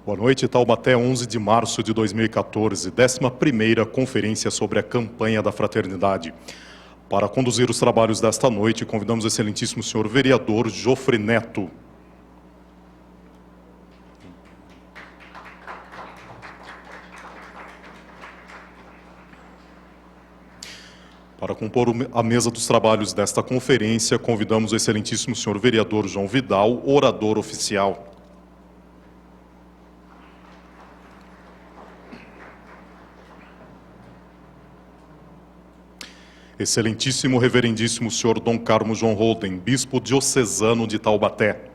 Boa noite, Taubaté, 11 de março de 2014, 11ª Conferência sobre a Campanha da Fraternidade. Para conduzir os trabalhos desta noite, convidamos o excelentíssimo senhor vereador Jofre Neto. Para compor a mesa dos trabalhos desta conferência, convidamos o excelentíssimo senhor vereador João Vidal, orador oficial. Excelentíssimo reverendíssimo senhor Dom Carmo João Holden, bispo diocesano de Taubaté.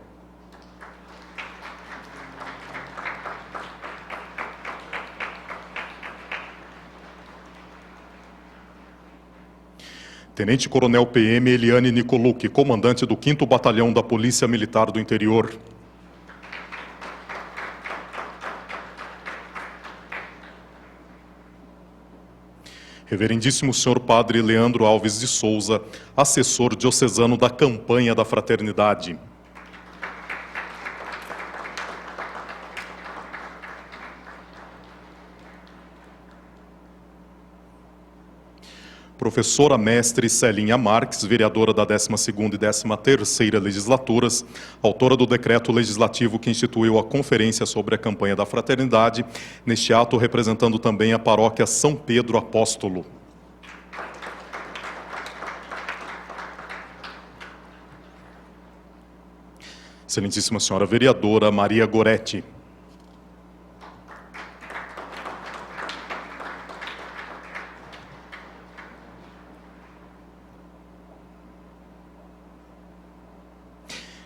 Tenente Coronel PM Eliane Nicolucci, comandante do 5º Batalhão da Polícia Militar do Interior. Reverendíssimo senhor Padre Leandro Alves de Souza, assessor diocesano da Campanha da Fraternidade. Professora mestre Celinha Marques, vereadora da 12ª e 13ª legislaturas, autora do decreto legislativo que instituiu a Conferência sobre a Campanha da Fraternidade, neste ato representando também a paróquia São Pedro Apóstolo. Excelentíssima senhora vereadora Maria Goretti.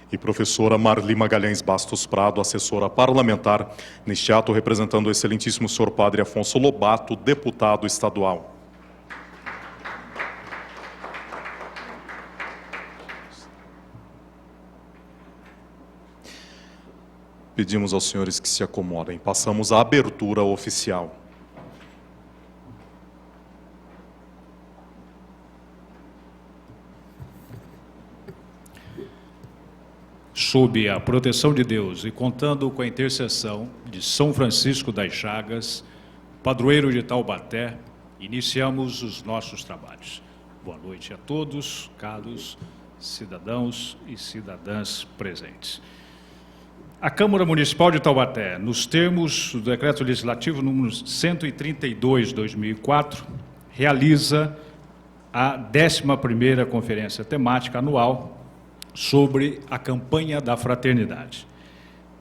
E professora Marli Magalhães Bastos Prado, assessora parlamentar, neste ato representando o excelentíssimo senhor Padre Afonso Lobato, deputado estadual. Pedimos aos senhores que se acomodem. Passamos à abertura oficial. Sob a proteção de Deus e contando com a intercessão de São Francisco das Chagas, padroeiro de Taubaté, iniciamos os nossos trabalhos. Boa noite a todos, caros cidadãos e cidadãs presentes. A Câmara Municipal de Taubaté, nos termos do Decreto Legislativo número 132/2004, realiza a 11ª Conferência Temática Anual sobre a Campanha da Fraternidade,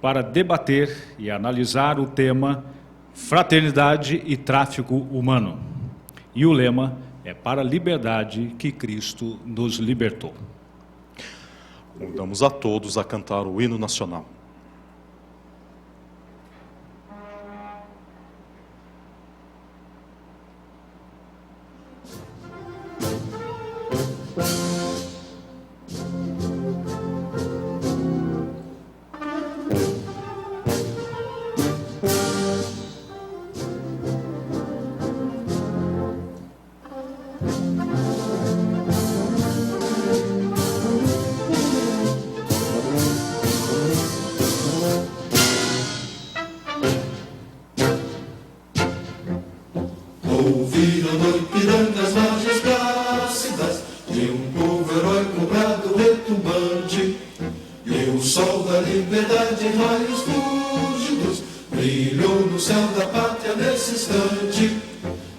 para debater e analisar o tema Fraternidade e Tráfico Humano. E o lema é para a liberdade que Cristo nos libertou. Convidamos a todos a cantar o hino nacional. Ouviram no Ipiranga as margens plácidas de um povo heróico brado retumbante, e o sol da liberdade em raios fúlgidos brilhou no céu da pátria nesse instante.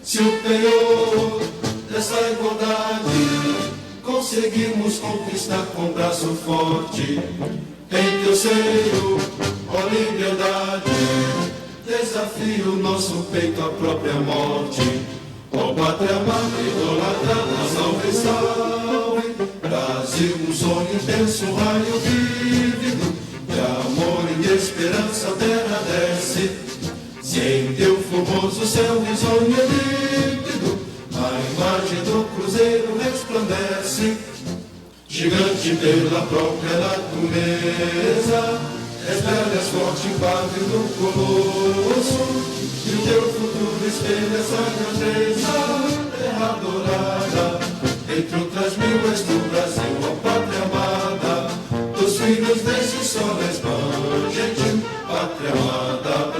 Se o penhor dessa igualdade conseguimos conquistar com braço forte, em teu seio, ó liberdade, desafio nosso peito à própria morte. Ó pátria amada, idolatrada, salve, salve. Brasil, um sonho intenso, um raio vívido de amor e de esperança a terra desce. Se em teu formoso céu risonho e límpido a imagem do cruzeiro resplandece, gigante pela própria natureza, és bela, és forte, impávido no colosso, e o teu futuro espelha essa grandeza. Terra adorada, entre outras mil és do Brasil, ó pátria amada, dos filhos desse sol resplandente, pátria amada,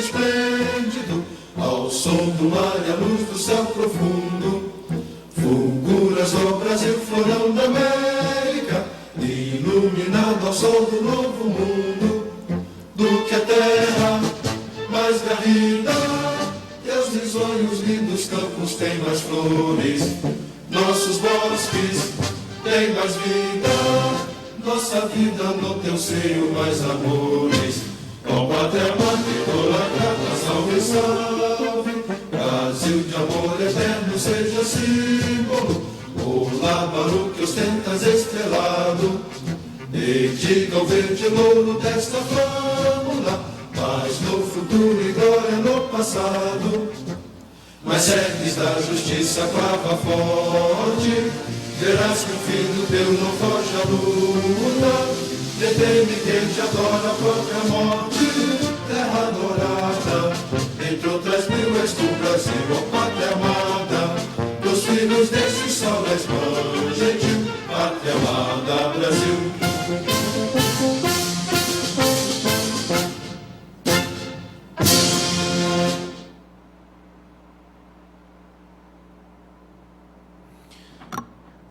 esplêndido, ao som do mar e a luz do céu profundo. Fulguras no Brasil, florão da América, iluminado ao sol do novo mundo. Do que a terra mais garrida, teus risonhos lindos campos têm mais flores, nossos bosques têm mais vida, nossa vida no teu seio mais amores. Ó pátria amada, idolatrada, salve, salve, Brasil de amor eterno seja símbolo, olá, barulho que ostentas estrelado, e diga o verde louro desta flâmula, paz no futuro e glória no passado. Mas segues da justiça clava forte, verás que o filho teu não foge à luta. Detém-me quem te adora a própria morte, terra adorada, entre outras mil és tu, Brasil, ó pátria amada, dos filhos desse sol és mãe gentil, pátria amada, Brasil.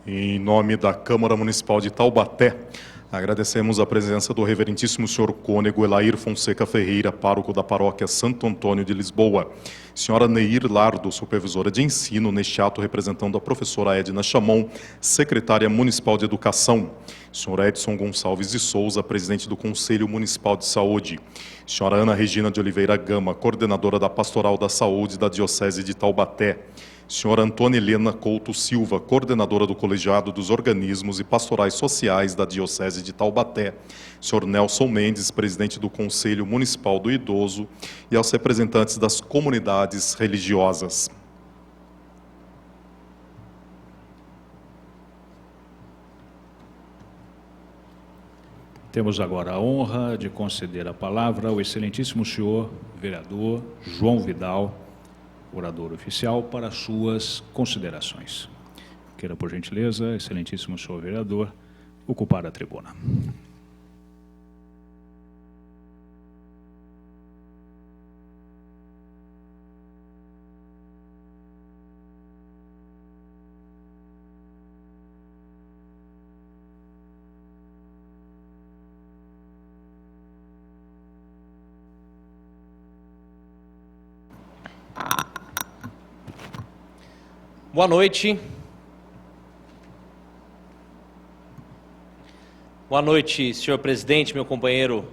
Em nome da Câmara Municipal de Taubaté, agradecemos a presença do reverentíssimo senhor cônego Elair Fonseca Ferreira, pároco da paróquia Santo Antônio de Lisboa. Senhora Neir Lardo, supervisora de ensino, neste ato representando a professora Edna Chamon, secretária municipal de educação. Senhor Edson Gonçalves de Souza, presidente do Conselho Municipal de Saúde. Senhora Ana Regina de Oliveira Gama, coordenadora da Pastoral da Saúde da Diocese de Taubaté. Senhora Antônia Helena Couto Silva, coordenadora do Colegiado dos Organismos e Pastorais Sociais da Diocese de Taubaté. Senhor Nelson Mendes, presidente do Conselho Municipal do Idoso, e aos representantes das comunidades religiosas. Temos agora a honra de conceder a palavra ao excelentíssimo senhor vereador João Vidal, orador oficial, para suas considerações. Queira, por gentileza, excelentíssimo senhor vereador, ocupar a tribuna. Boa noite. Boa noite, senhor presidente, meu companheiro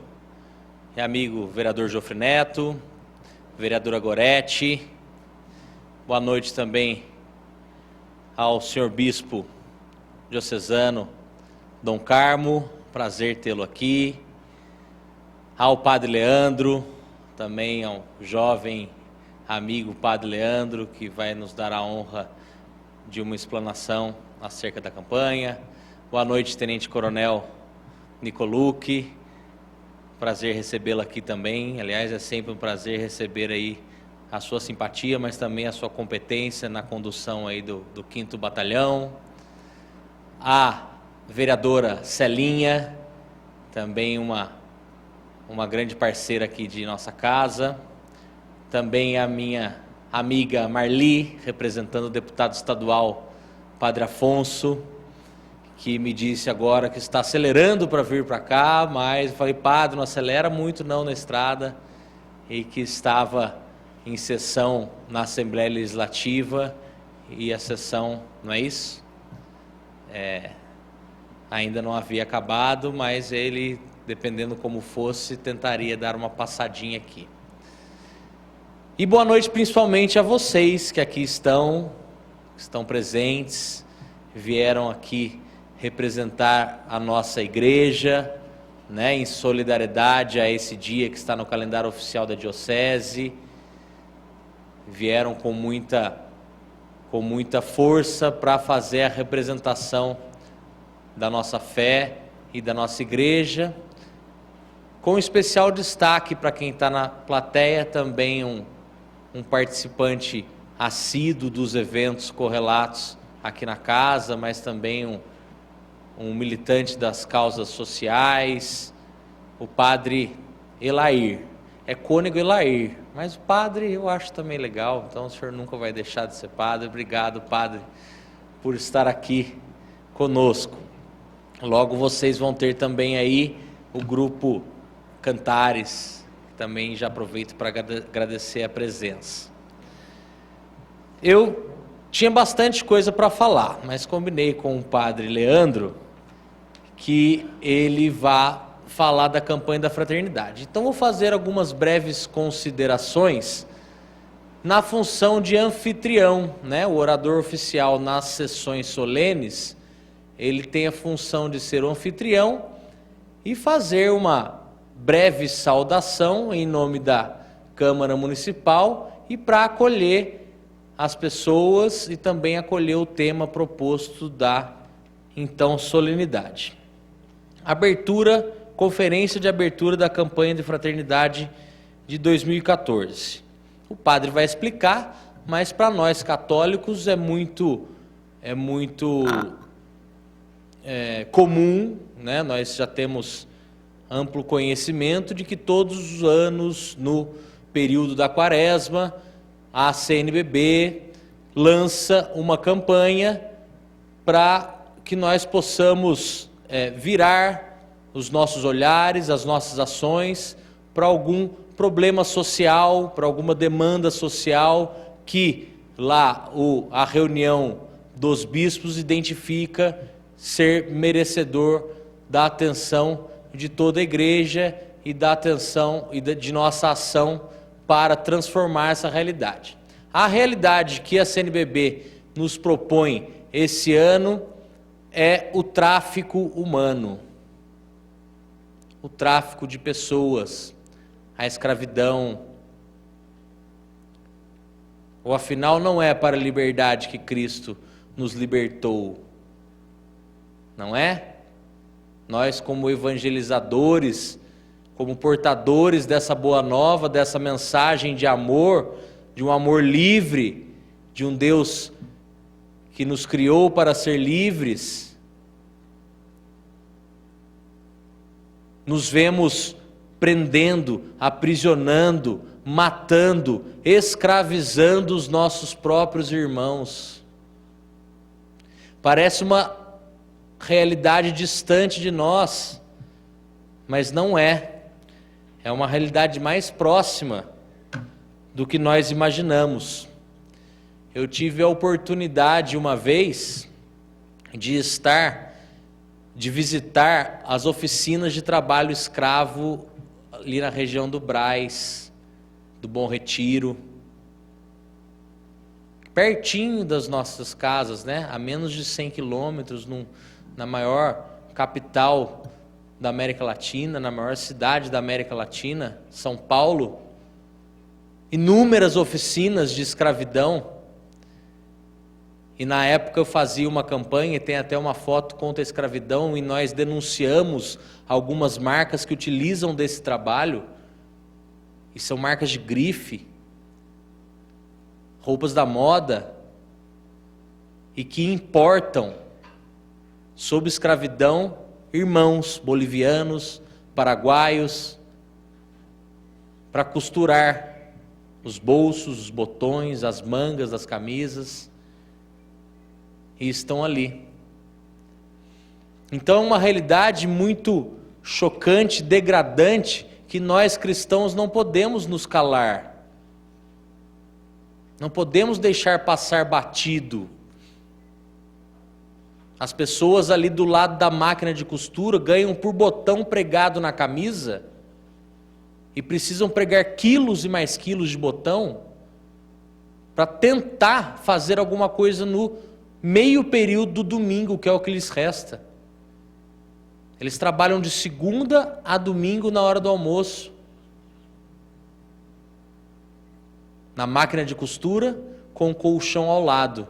e amigo vereador Jofre Neto, vereadora Goretti. Boa noite também ao senhor bispo diocesano Dom Carmo, prazer tê-lo aqui. Ao padre Leandro, também ao jovem amigo padre Leandro, que vai nos dar a honra de uma explanação acerca da campanha. Boa noite, Tenente Coronel Nicolucci. Prazer recebê-lo aqui também. Aliás, é sempre um prazer receber aí a sua simpatia, mas também a sua competência na condução aí do 5º Batalhão. A vereadora Celinha, também uma grande parceira aqui de nossa casa. Também a minha amiga Marli, representando o deputado estadual Padre Afonso, que me disse agora que está acelerando para vir para cá, mas eu falei, padre, não acelera muito não na estrada, e que estava em sessão na Assembleia Legislativa, e a sessão, não é isso? Ainda não havia acabado, mas ele, dependendo como fosse, tentaria dar uma passadinha aqui. E boa noite principalmente a vocês que aqui estão presentes, vieram aqui representar a nossa igreja, né, em solidariedade a esse dia que está no calendário oficial da Diocese. Vieram com muita força para fazer a representação da nossa fé e da nossa igreja, com especial destaque para quem está na plateia, também um participante assíduo dos eventos correlatos aqui na casa, mas também um militante das causas sociais, o padre Elair. é Cônego Elair, mas o padre eu acho também legal, então o senhor nunca vai deixar de ser padre. Obrigado, padre, por estar aqui conosco. Logo vocês vão ter também aí o grupo Cantares, que também já aproveito para agradecer a presença. Eu tinha bastante coisa para falar, mas combinei com o padre Leandro que ele vá falar da campanha da fraternidade. Então vou fazer algumas breves considerações na função de anfitrião, né? O orador oficial nas sessões solenes, ele tem a função de ser o anfitrião e fazer uma breve saudação em nome da Câmara Municipal e para acolher as pessoas e também acolher o tema proposto da então solenidade. Abertura, conferência de abertura da campanha de fraternidade de 2014. O padre vai explicar, mas para nós católicos é muito comum, né? Nós já temos amplo conhecimento de que todos os anos, no período da quaresma, a CNBB lança uma campanha para que nós possamos virar os nossos olhares, as nossas ações para algum problema social, para alguma demanda social que lá a reunião dos bispos identifica ser merecedor da atenção de toda a igreja e da atenção e de nossa ação para transformar essa realidade. A realidade que a CNBB nos propõe esse ano é o tráfico humano, o tráfico de pessoas, a escravidão. Ou afinal não é para a liberdade que Cristo nos libertou, não é? Nós como evangelizadores, como portadores dessa boa nova, dessa mensagem de amor, de um amor livre, de um Deus que nos criou para ser livres, nos vemos prendendo, aprisionando, matando, escravizando os nossos próprios irmãos. Parece uma realidade distante de nós, mas não é. É uma realidade mais próxima do que nós imaginamos. Eu tive a oportunidade uma vez de visitar as oficinas de trabalho escravo ali na região do Brás, do Bom Retiro, pertinho das nossas casas, né? A menos de 100 quilômetros, na maior capital da América Latina, na maior cidade da América Latina, São Paulo, inúmeras oficinas de escravidão. E na época eu fazia uma campanha, e tem até uma foto contra a escravidão, e nós denunciamos algumas marcas que utilizam desse trabalho, e são marcas de grife, roupas da moda, e que importam, sob escravidão, irmãos bolivianos, paraguaios, para costurar os bolsos, os botões, as mangas das camisas, e estão ali. Então é uma realidade muito chocante, degradante, que nós cristãos não podemos nos calar, não podemos deixar passar batido. As pessoas ali do lado da máquina de costura ganham por botão pregado na camisa e precisam pregar quilos e mais quilos de botão para tentar fazer alguma coisa no meio período do domingo, que é o que lhes resta. Eles trabalham de segunda a domingo na hora do almoço, na máquina de costura, com o colchão ao lado.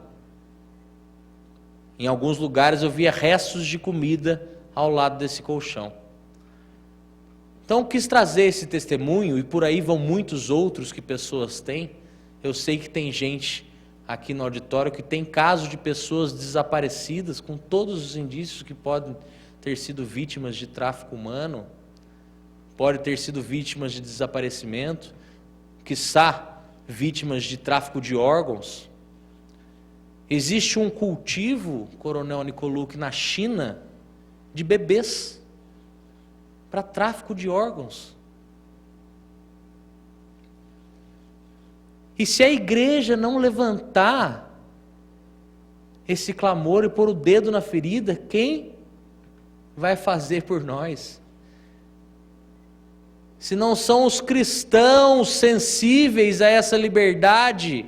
Em alguns lugares eu via restos de comida ao lado desse colchão. Então eu quis trazer esse testemunho, e por aí vão muitos outros que pessoas têm. Eu sei que tem gente aqui no auditório que tem casos de pessoas desaparecidas, com todos os indícios que podem ter sido vítimas de tráfico humano. podem ter sido vítimas de desaparecimento, quiçá vítimas de tráfico de órgãos. Existe um cultivo, Coronel Nicoluk, na China, de bebês para tráfico de órgãos. E se a igreja não levantar esse clamor e pôr o dedo na ferida, quem vai fazer por nós? Se não são os cristãos sensíveis a essa liberdade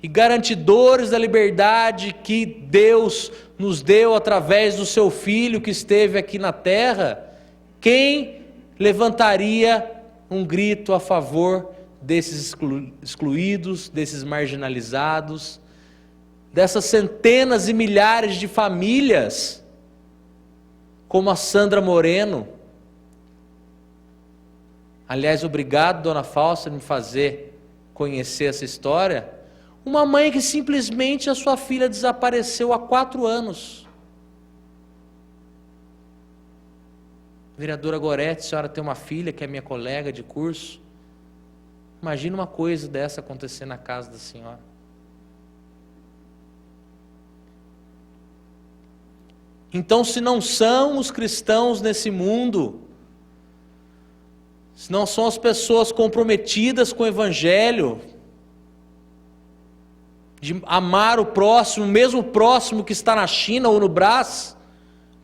e garantidores da liberdade que Deus nos deu através do seu Filho que esteve aqui na terra, quem levantaria um grito a favor desses excluídos, desses marginalizados, dessas centenas e milhares de famílias, como a Sandra Moreno? Aliás, obrigado, dona Fausta, por me fazer conhecer essa história. Uma mãe que simplesmente a sua filha desapareceu há 4 anos. Vereadora Gorete, a senhora tem uma filha que é minha colega de curso. Imagina uma coisa dessa acontecer na casa da senhora. Então, se não são os cristãos nesse mundo, se não são as pessoas comprometidas com o Evangelho, de amar o próximo, mesmo o próximo que está na China ou no Brás,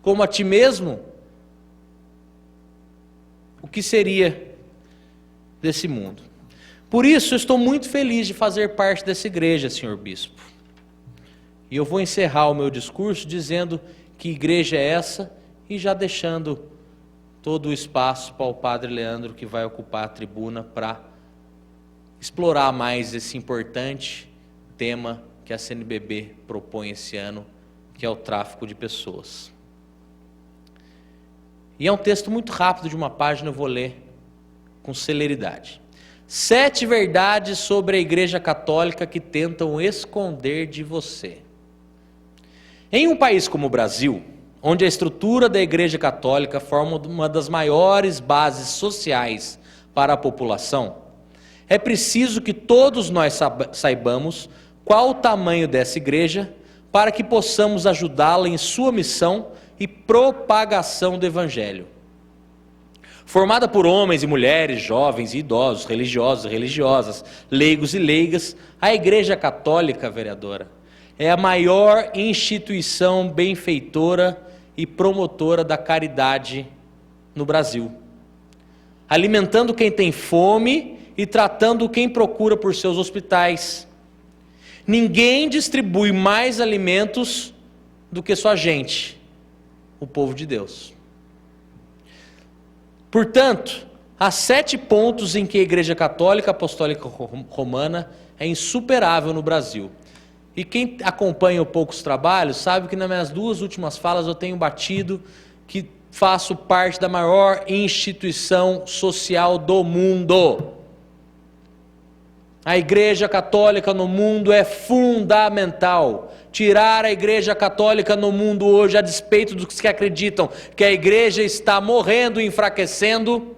como a ti mesmo, o que seria desse mundo? Por isso, eu estou muito feliz de fazer parte dessa igreja, senhor bispo. E eu vou encerrar o meu discurso dizendo que igreja é essa e já deixando todo o espaço para o padre Leandro, que vai ocupar a tribuna para explorar mais esse importante tema que a CNBB propõe esse ano, que é o tráfico de pessoas. E é um texto muito rápido, de uma página, eu vou ler com celeridade. 7 verdades sobre a Igreja Católica que tentam esconder de você. Em um país como o Brasil, onde a estrutura da Igreja Católica forma uma das maiores bases sociais para a população, é preciso que todos nós saibamos qual o tamanho dessa igreja para que possamos ajudá-la em sua missão e propagação do Evangelho. Formada por homens e mulheres, jovens e idosos, religiosos e religiosas, leigos e leigas, a Igreja Católica, vereadora, é a maior instituição benfeitora e promotora da caridade no Brasil, alimentando quem tem fome e tratando quem procura por seus hospitais. Ninguém distribui mais alimentos do que sua gente, o povo de Deus. Portanto, há 7 pontos em que a Igreja Católica Apostólica Romana é insuperável no Brasil. E quem acompanha o Poucos Trabalhos sabe que nas minhas 2 últimas falas eu tenho batido que faço parte da maior instituição social do mundo. A Igreja Católica no mundo é fundamental. Tirar a Igreja Católica no mundo hoje, a despeito dos que acreditam que a Igreja está morrendo e enfraquecendo,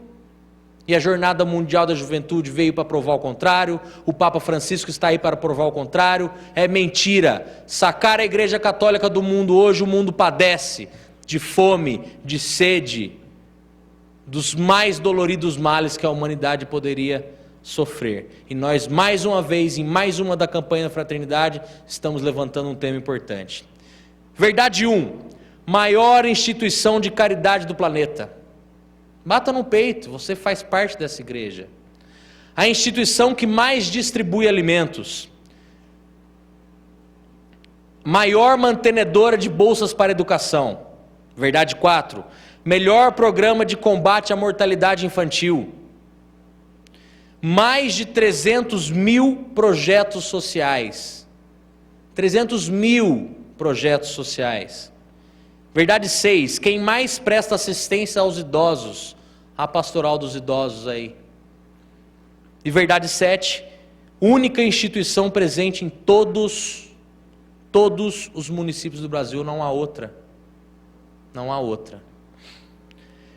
e a Jornada Mundial da Juventude veio para provar o contrário, o Papa Francisco está aí para provar o contrário, é mentira. Sacar a Igreja Católica do mundo hoje, o mundo padece de fome, de sede, dos mais doloridos males que a humanidade poderia sofrer. E nós, mais uma vez, em mais uma da campanha da fraternidade, estamos levantando um tema importante. Verdade 1: maior instituição de caridade do planeta. Bata no peito, você faz parte dessa igreja. A instituição que mais distribui alimentos. Maior mantenedora de bolsas para educação. Verdade 4: melhor programa de combate à mortalidade infantil. Mais de 300 mil projetos sociais. 300 mil projetos sociais. Verdade 6: quem mais presta assistência aos idosos, a pastoral dos idosos aí. E verdade 7: única instituição presente em todos os municípios do Brasil, não há outra. Não há outra.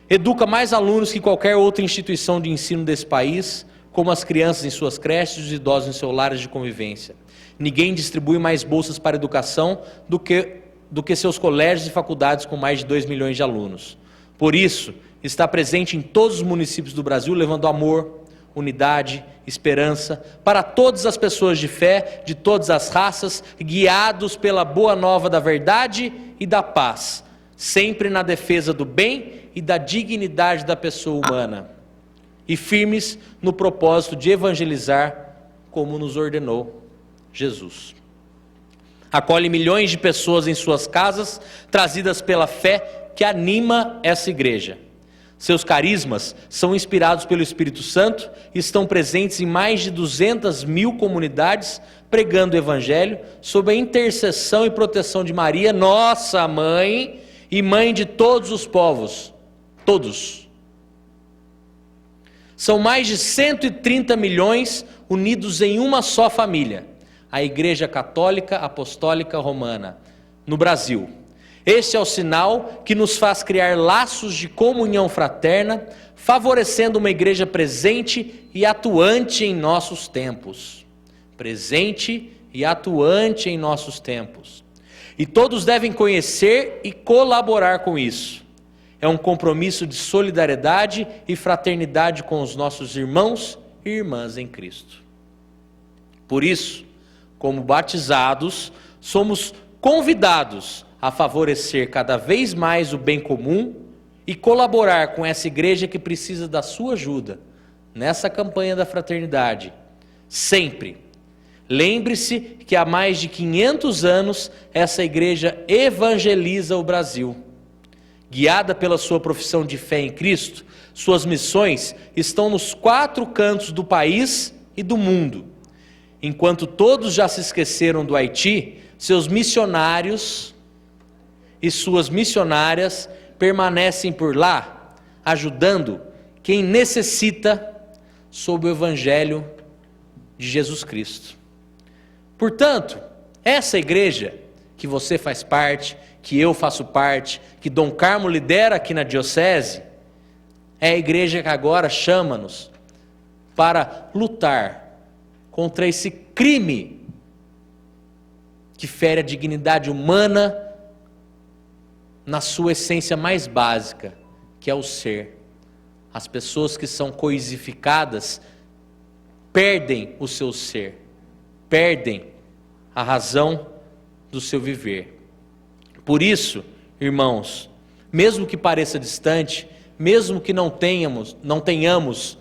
educa mais alunos que qualquer outra instituição de ensino desse país, como as crianças em suas creches e os idosos em seus lares de convivência. Ninguém distribui mais bolsas para educação do que seus colégios e faculdades com mais de 2 milhões de alunos. Por isso, está presente em todos os municípios do Brasil, levando amor, unidade, esperança para todas as pessoas de fé, de todas as raças, guiados pela boa nova da verdade e da paz, sempre na defesa do bem e da dignidade da pessoa humana, e firmes no propósito de evangelizar, como nos ordenou Jesus. Acolhe milhões de pessoas em suas casas, trazidas pela fé que anima essa igreja. Seus carismas são inspirados pelo Espírito Santo e estão presentes em mais de 200 mil comunidades, pregando o Evangelho, sob a intercessão e proteção de Maria, nossa mãe e mãe de todos os povos. Todos. São mais de 130 milhões unidos em uma só família, a Igreja Católica Apostólica Romana, no Brasil. Este é o sinal que nos faz criar laços de comunhão fraterna, favorecendo uma igreja presente e atuante em nossos tempos. Presente e atuante em nossos tempos. E todos devem conhecer e colaborar com isso. É um compromisso de solidariedade e fraternidade com os nossos irmãos e irmãs em Cristo. Por isso, como batizados, somos convidados a favorecer cada vez mais o bem comum e colaborar com essa igreja que precisa da sua ajuda nessa campanha da fraternidade. Sempre. Lembre-se que há mais de 500 anos essa igreja evangeliza o Brasil. Guiada pela sua profissão de fé em Cristo, suas missões estão nos 4 cantos do país e do mundo. Enquanto todos já se esqueceram do Haiti, seus missionários e suas missionárias permanecem por lá, ajudando quem necessita sob o Evangelho de Jesus Cristo. Portanto, essa igreja que você faz parte, que eu faço parte, que Dom Carmo lidera aqui na diocese, é a igreja que agora chama-nos para lutar contra esse crime que fere a dignidade humana na sua essência mais básica, que é o ser. As pessoas que são coisificadas perdem o seu ser, perdem a razão do seu viver. Por isso, irmãos, mesmo que pareça distante, mesmo que não tenhamos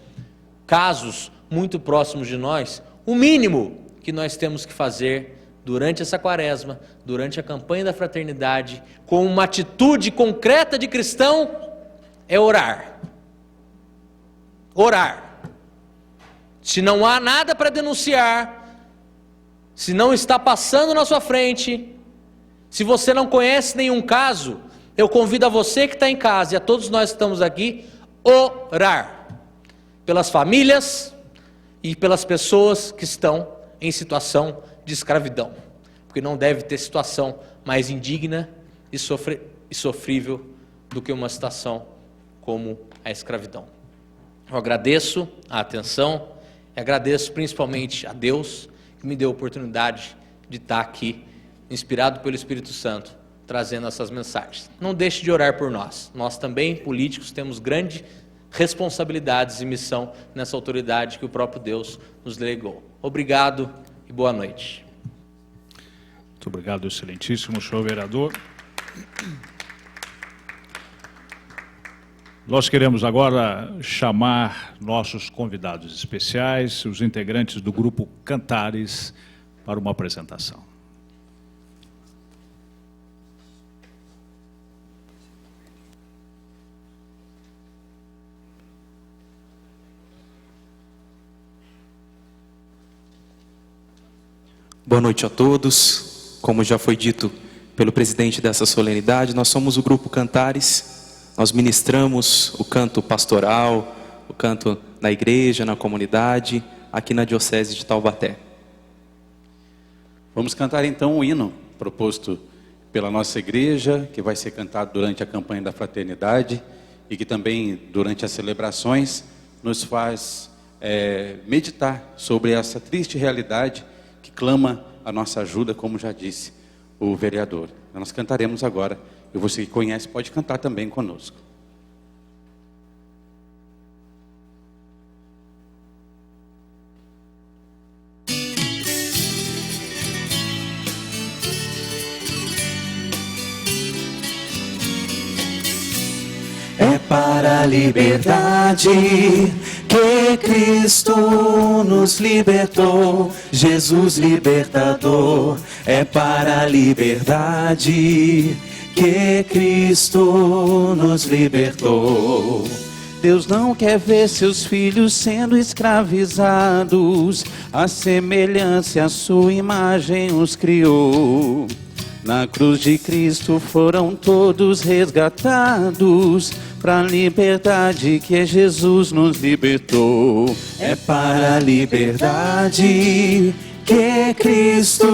casos muito próximos de nós, o mínimo que nós temos que fazer durante essa quaresma, durante a campanha da fraternidade, com uma atitude concreta de cristão, é orar. Orar. Se não há nada para denunciar, se não está passando na sua frente, se você não conhece nenhum caso, eu convido a você que está em casa e a todos nós que estamos aqui, orar pelas famílias e pelas pessoas que estão em situação de escravidão, porque não deve ter situação mais indigna e sofrível do que uma situação como a escravidão. Eu agradeço a atenção e agradeço principalmente a Deus que me deu a oportunidade de estar aqui, inspirado pelo Espírito Santo, trazendo essas mensagens. Não deixe de orar por nós. Nós também, políticos, temos grandes responsabilidades e missão nessa autoridade que o próprio Deus nos delegou. Obrigado e boa noite. Muito obrigado, excelentíssimo senhor vereador. Nós queremos agora chamar nossos convidados especiais, os integrantes do grupo Cantares, para uma apresentação. Boa noite a todos. Como já foi dito pelo presidente dessa solenidade, nós somos o grupo Cantares. Nós ministramos o canto pastoral, o canto na igreja, na comunidade, aqui na diocese de Taubaté. Vamos cantar então o hino proposto pela nossa igreja, que vai ser cantado durante a campanha da fraternidade, e que também durante as celebrações nos faz meditar sobre essa triste realidade que clama a nossa ajuda, como já disse o vereador. Nós cantaremos agora, e você que conhece pode cantar também conosco. É para a liberdade que Cristo nos libertou, Jesus libertador. É para a liberdade que Cristo nos libertou. Deus não quer ver seus filhos sendo escravizados, a semelhança e a sua imagem os criou. Na cruz de Cristo foram todos resgatados, para a liberdade que Jesus nos libertou. É para a liberdade que Cristo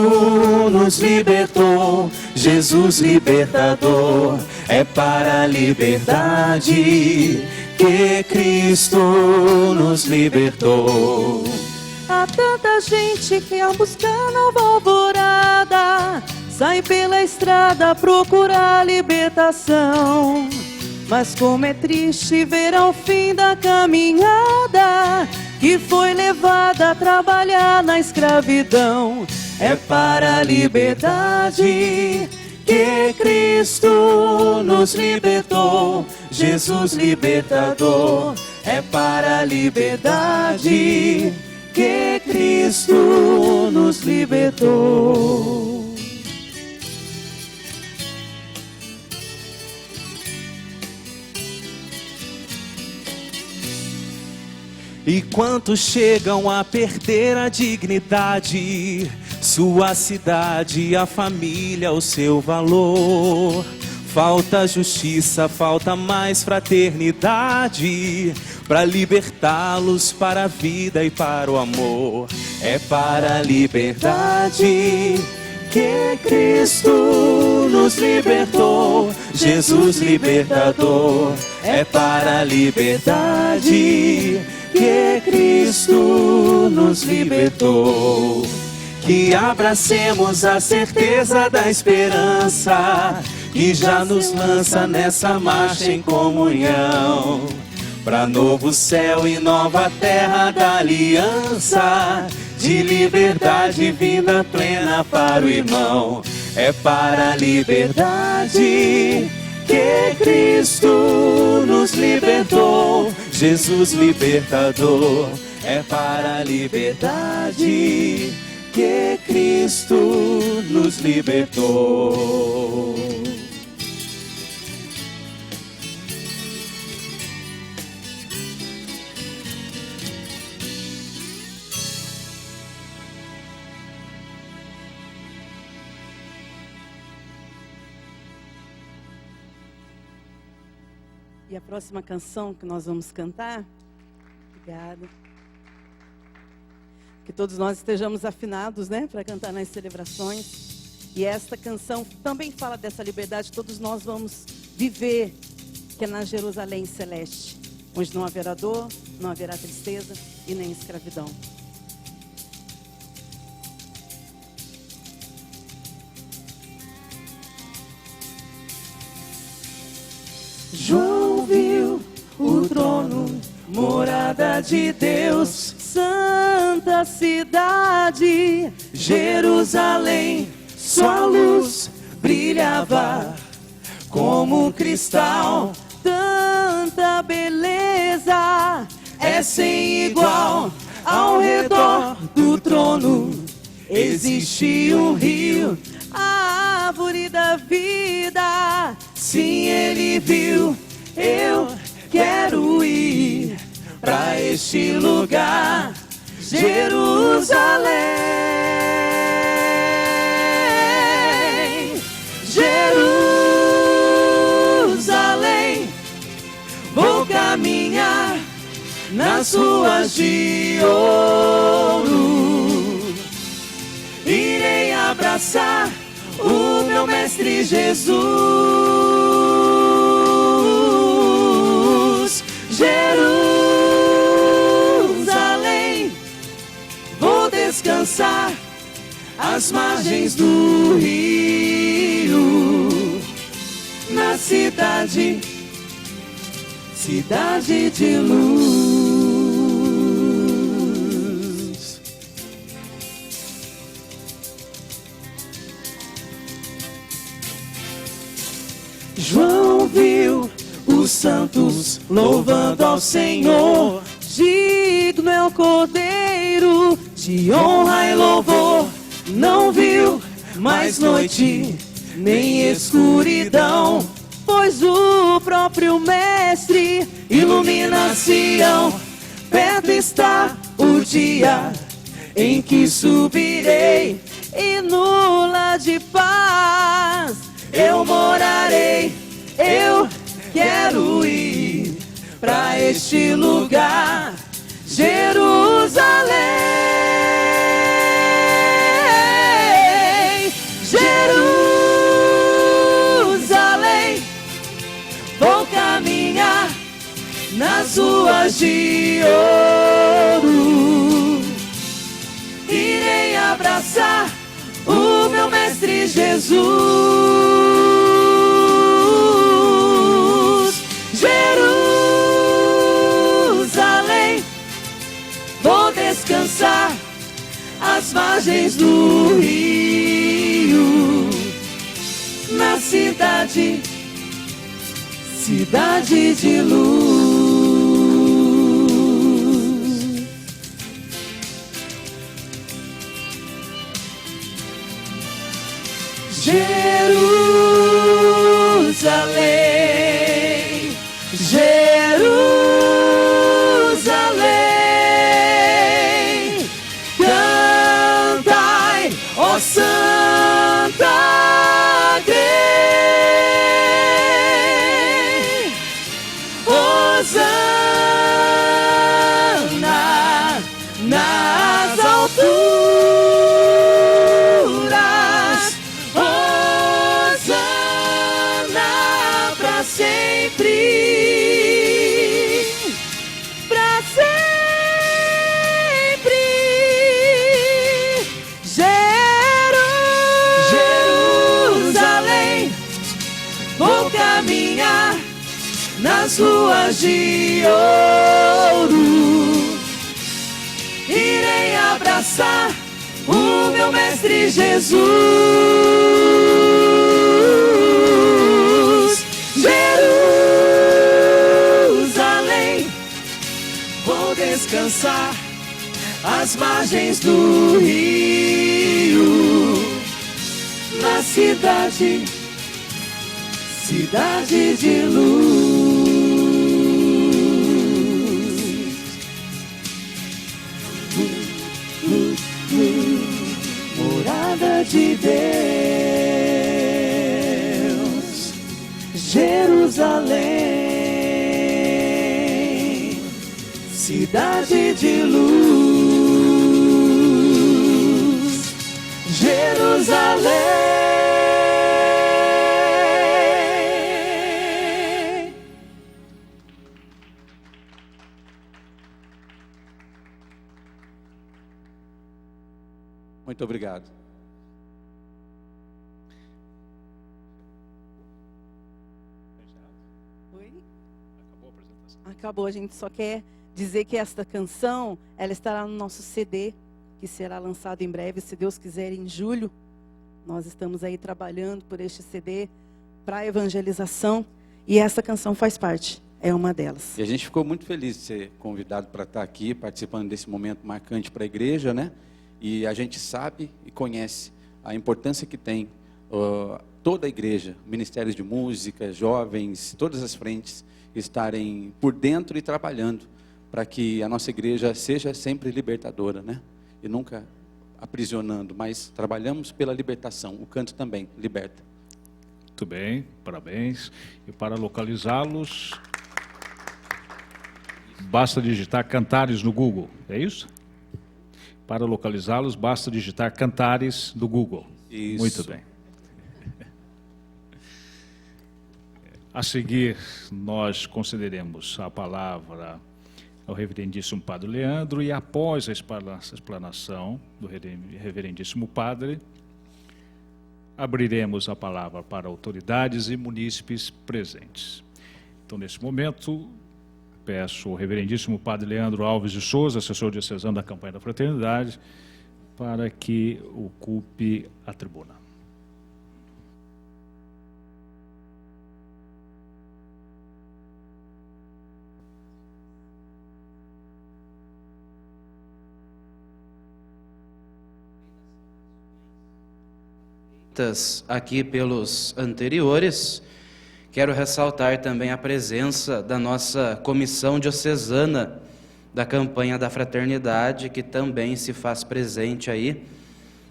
nos libertou, Jesus libertador. É para a liberdade que Cristo nos libertou. Há tanta gente que ao buscar nova alvorada sai pela estrada procurar libertação. Mas como é triste ver ao fim da caminhada que foi levada a trabalhar na escravidão. É para a liberdade que Cristo nos libertou, Jesus libertador. É para a liberdade que Cristo nos libertou. E quantos chegam a perder a dignidade, sua cidade, a família, o seu valor. Falta justiça, falta mais fraternidade, para libertá-los para a vida e para o amor. É para a liberdade que Cristo nos libertou, Jesus libertador. É para a liberdade que Cristo nos libertou. Que abracemos a certeza da esperança que já nos lança nessa marcha em comunhão, para novo céu e nova terra da aliança, de liberdade e vida plena para o irmão. É para a liberdade que Cristo nos libertou, Jesus libertador. É para a liberdade que Cristo nos libertou. E a próxima canção que nós vamos cantar, obrigada, que todos nós estejamos afinados, né, para cantar nas celebrações. E esta canção também fala dessa liberdade que todos nós vamos viver, que é na Jerusalém celeste, onde não haverá dor, não haverá tristeza e nem escravidão. João viu o trono, morada de Deus, Santa cidade, Jerusalém, sua luz brilhava como um cristal. tanta beleza É sem igual, ao redor do trono existe um rio, a árvore da vida. sim, ele viu. Eu quero ir pra este lugar, Jerusalém, Jerusalém. Vou caminhar nas ruas de ouro, irei abraçar o meu mestre Jesus. Jerusalém, vou descansar às margens do rio, na cidade, cidade de luz. João viu os santos louvando ao Senhor. Digno é o Cordeiro De honra e louvor, não viu mais noite, nem escuridão, pois o próprio Mestre ilumina Sião. Perto está o dia em que subirei, e no lar de paz eu morarei. Eu quero ir pra este lugar, Jerusalém, Jerusalém. Vou caminhar nas ruas de ouro, irei abraçar o meu Mestre Jesus. Jerusalém, vou descansar às margens do rio, na cidade, cidade de luz. Jerusalém, Jerusalém, cantai, ó Santa Grey, Hosana nas alturas, Hosana pra sempre, pra sempre. Jerusalém, vou caminhar nas ruas de ouro, irei abraçar o meu Mestre Jesus. Jerusalém, vou descansar às margens do rio, na cidade, cidade de luz. Morada de Deus, Jerusalém, cidade de luz, Jerusalém. Muito obrigado. Oi? Acabou a apresentação. Acabou, a gente só quer dizer que esta canção, ela estará no nosso CD, que será lançado em breve, se Deus quiser, em julho. Nós estamos aí trabalhando por este CD para evangelização, e essa canção faz parte, é uma delas. E a gente ficou muito feliz de ser convidado para estar aqui, participando desse momento marcante para a igreja, né? E a gente sabe e conhece a importância que tem toda a igreja, ministérios de música, jovens, todas as frentes, estarem por dentro e trabalhando para que a nossa igreja seja sempre libertadora, né? E nunca aprisionando, mas trabalhamos pela libertação. O canto também liberta. Muito bem, parabéns. E para localizá-los, basta digitar Cantares no Google, é isso? Para localizá-los, basta digitar Cantares no Google. Isso. Muito bem. A seguir, nós concederemos a palavra ao reverendíssimo Padre Leandro e após a explanação do reverendíssimo Padre, abriremos a palavra para autoridades e munícipes presentes. Então, nesse momento, peço ao reverendíssimo Padre Leandro Alves de Souza, assessor diocesano da campanha da Fraternidade, para que ocupe a tribuna. Aqui pelos anteriores, quero ressaltar também a presença da nossa comissão diocesana da campanha da Fraternidade, que também se faz presente aí,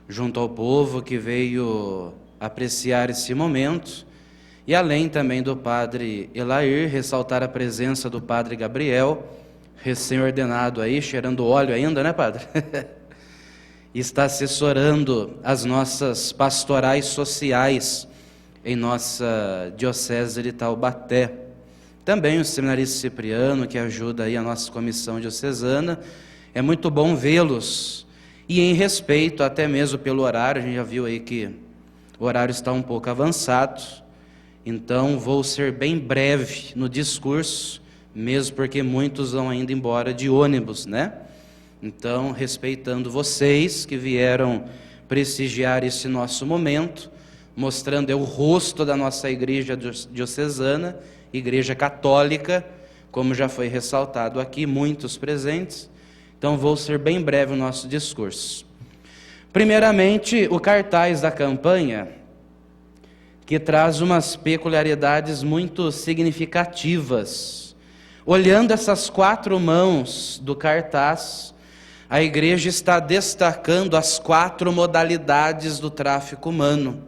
junto ao povo que veio apreciar esse momento, e além também do Padre Elair, ressaltar a presença do Padre Gabriel, recém-ordenado aí, cheirando óleo ainda, né, Padre? Está assessorando as nossas pastorais sociais em nossa diocese de Taubaté. Também o seminarista Cipriano, que ajuda aí a nossa comissão diocesana. É muito bom vê-los. E em respeito até mesmo pelo horário, a gente já viu aí que o horário está um pouco avançado, então vou ser bem breve no discurso, mesmo porque muitos vão ainda embora de ônibus, né? Então, respeitando vocês que vieram prestigiar esse nosso momento, mostrando o rosto da nossa igreja diocesana, igreja católica, como já foi ressaltado aqui, muitos presentes. Então, vou ser bem breve no nosso discurso. Primeiramente, o cartaz da campanha, que traz umas peculiaridades muito significativas. Olhando essas 4 mãos do cartaz, a igreja está destacando as 4 modalidades do tráfico humano.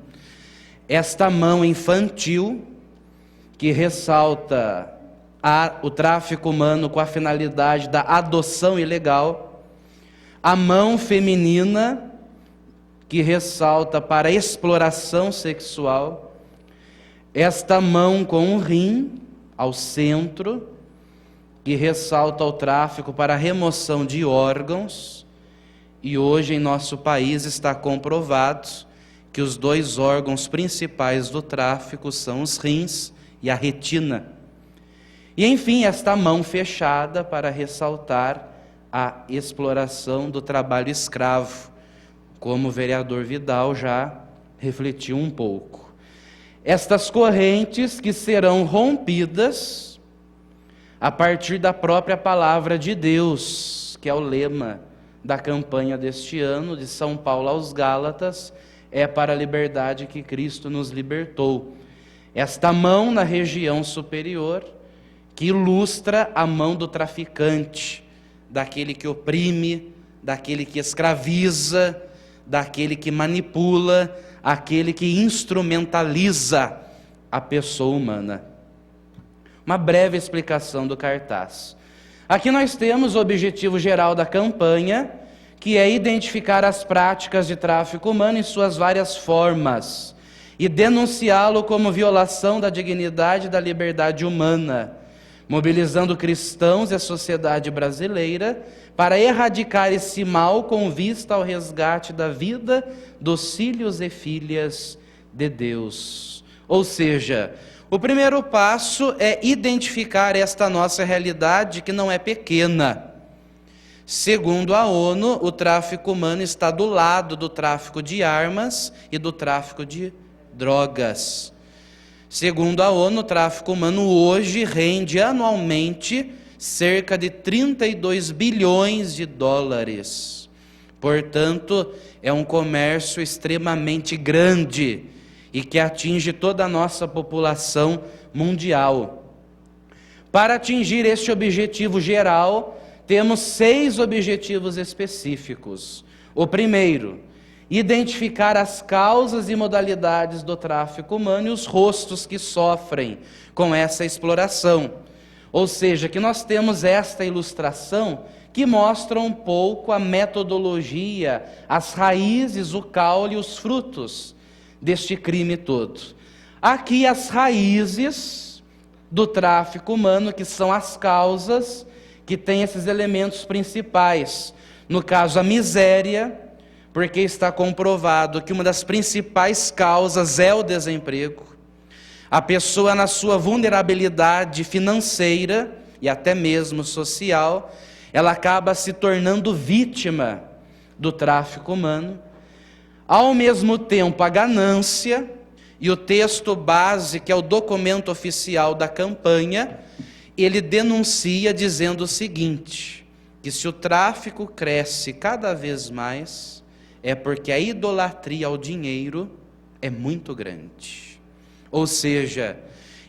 Esta mão infantil, que ressalta o tráfico humano com a finalidade da adoção ilegal. A mão feminina, que ressalta para a exploração sexual. Esta mão com um rim ao centro, que ressalta o tráfico para a remoção de órgãos, e hoje em nosso país está comprovado que os 2 órgãos principais do tráfico são os rins e a retina. E enfim, esta mão fechada para ressaltar a exploração do trabalho escravo, como o vereador Vidal já refletiu um pouco. Estas correntes que serão rompidas a partir da própria palavra de Deus, que é o lema da campanha deste ano, de São Paulo aos Gálatas, é para a liberdade que Cristo nos libertou. Esta mão na região superior, que ilustra a mão do traficante, daquele que oprime, daquele que escraviza, daquele que manipula, aquele que instrumentaliza a pessoa humana. Uma breve explicação do cartaz. Aqui nós temos o objetivo geral da campanha, que é identificar as práticas de tráfico humano em suas várias formas e denunciá-lo como violação da dignidade e da liberdade humana, mobilizando cristãos e a sociedade brasileira para erradicar esse mal com vista ao resgate da vida dos filhos e filhas de Deus. Ou seja, o primeiro passo é identificar esta nossa realidade que não é pequena. Segundo a ONU, o tráfico humano está do lado do tráfico de armas e do tráfico de drogas. Segundo a ONU, o tráfico humano hoje rende anualmente cerca de 32 bilhões de dólares. Portanto, é um comércio extremamente grande e que atinge toda a nossa população mundial. Para atingir este objetivo geral, temos 6 objetivos específicos. O primeiro, identificar as causas e modalidades do tráfico humano e os rostos que sofrem com essa exploração. Ou seja, que nós temos esta ilustração que mostra um pouco a metodologia, as raízes, o caule e os frutos deste crime todo. Aqui as raízes do tráfico humano, que são as causas que têm esses elementos principais. No caso, a miséria, porque está comprovado que uma das principais causas é o desemprego. A pessoa, na sua vulnerabilidade financeira e até mesmo social, ela acaba se tornando vítima do tráfico humano. Ao mesmo tempo, a ganância, e o texto base, que é o documento oficial da campanha, ele denuncia dizendo o seguinte, que se o tráfico cresce cada vez mais, é porque a idolatria ao dinheiro é muito grande. Ou seja,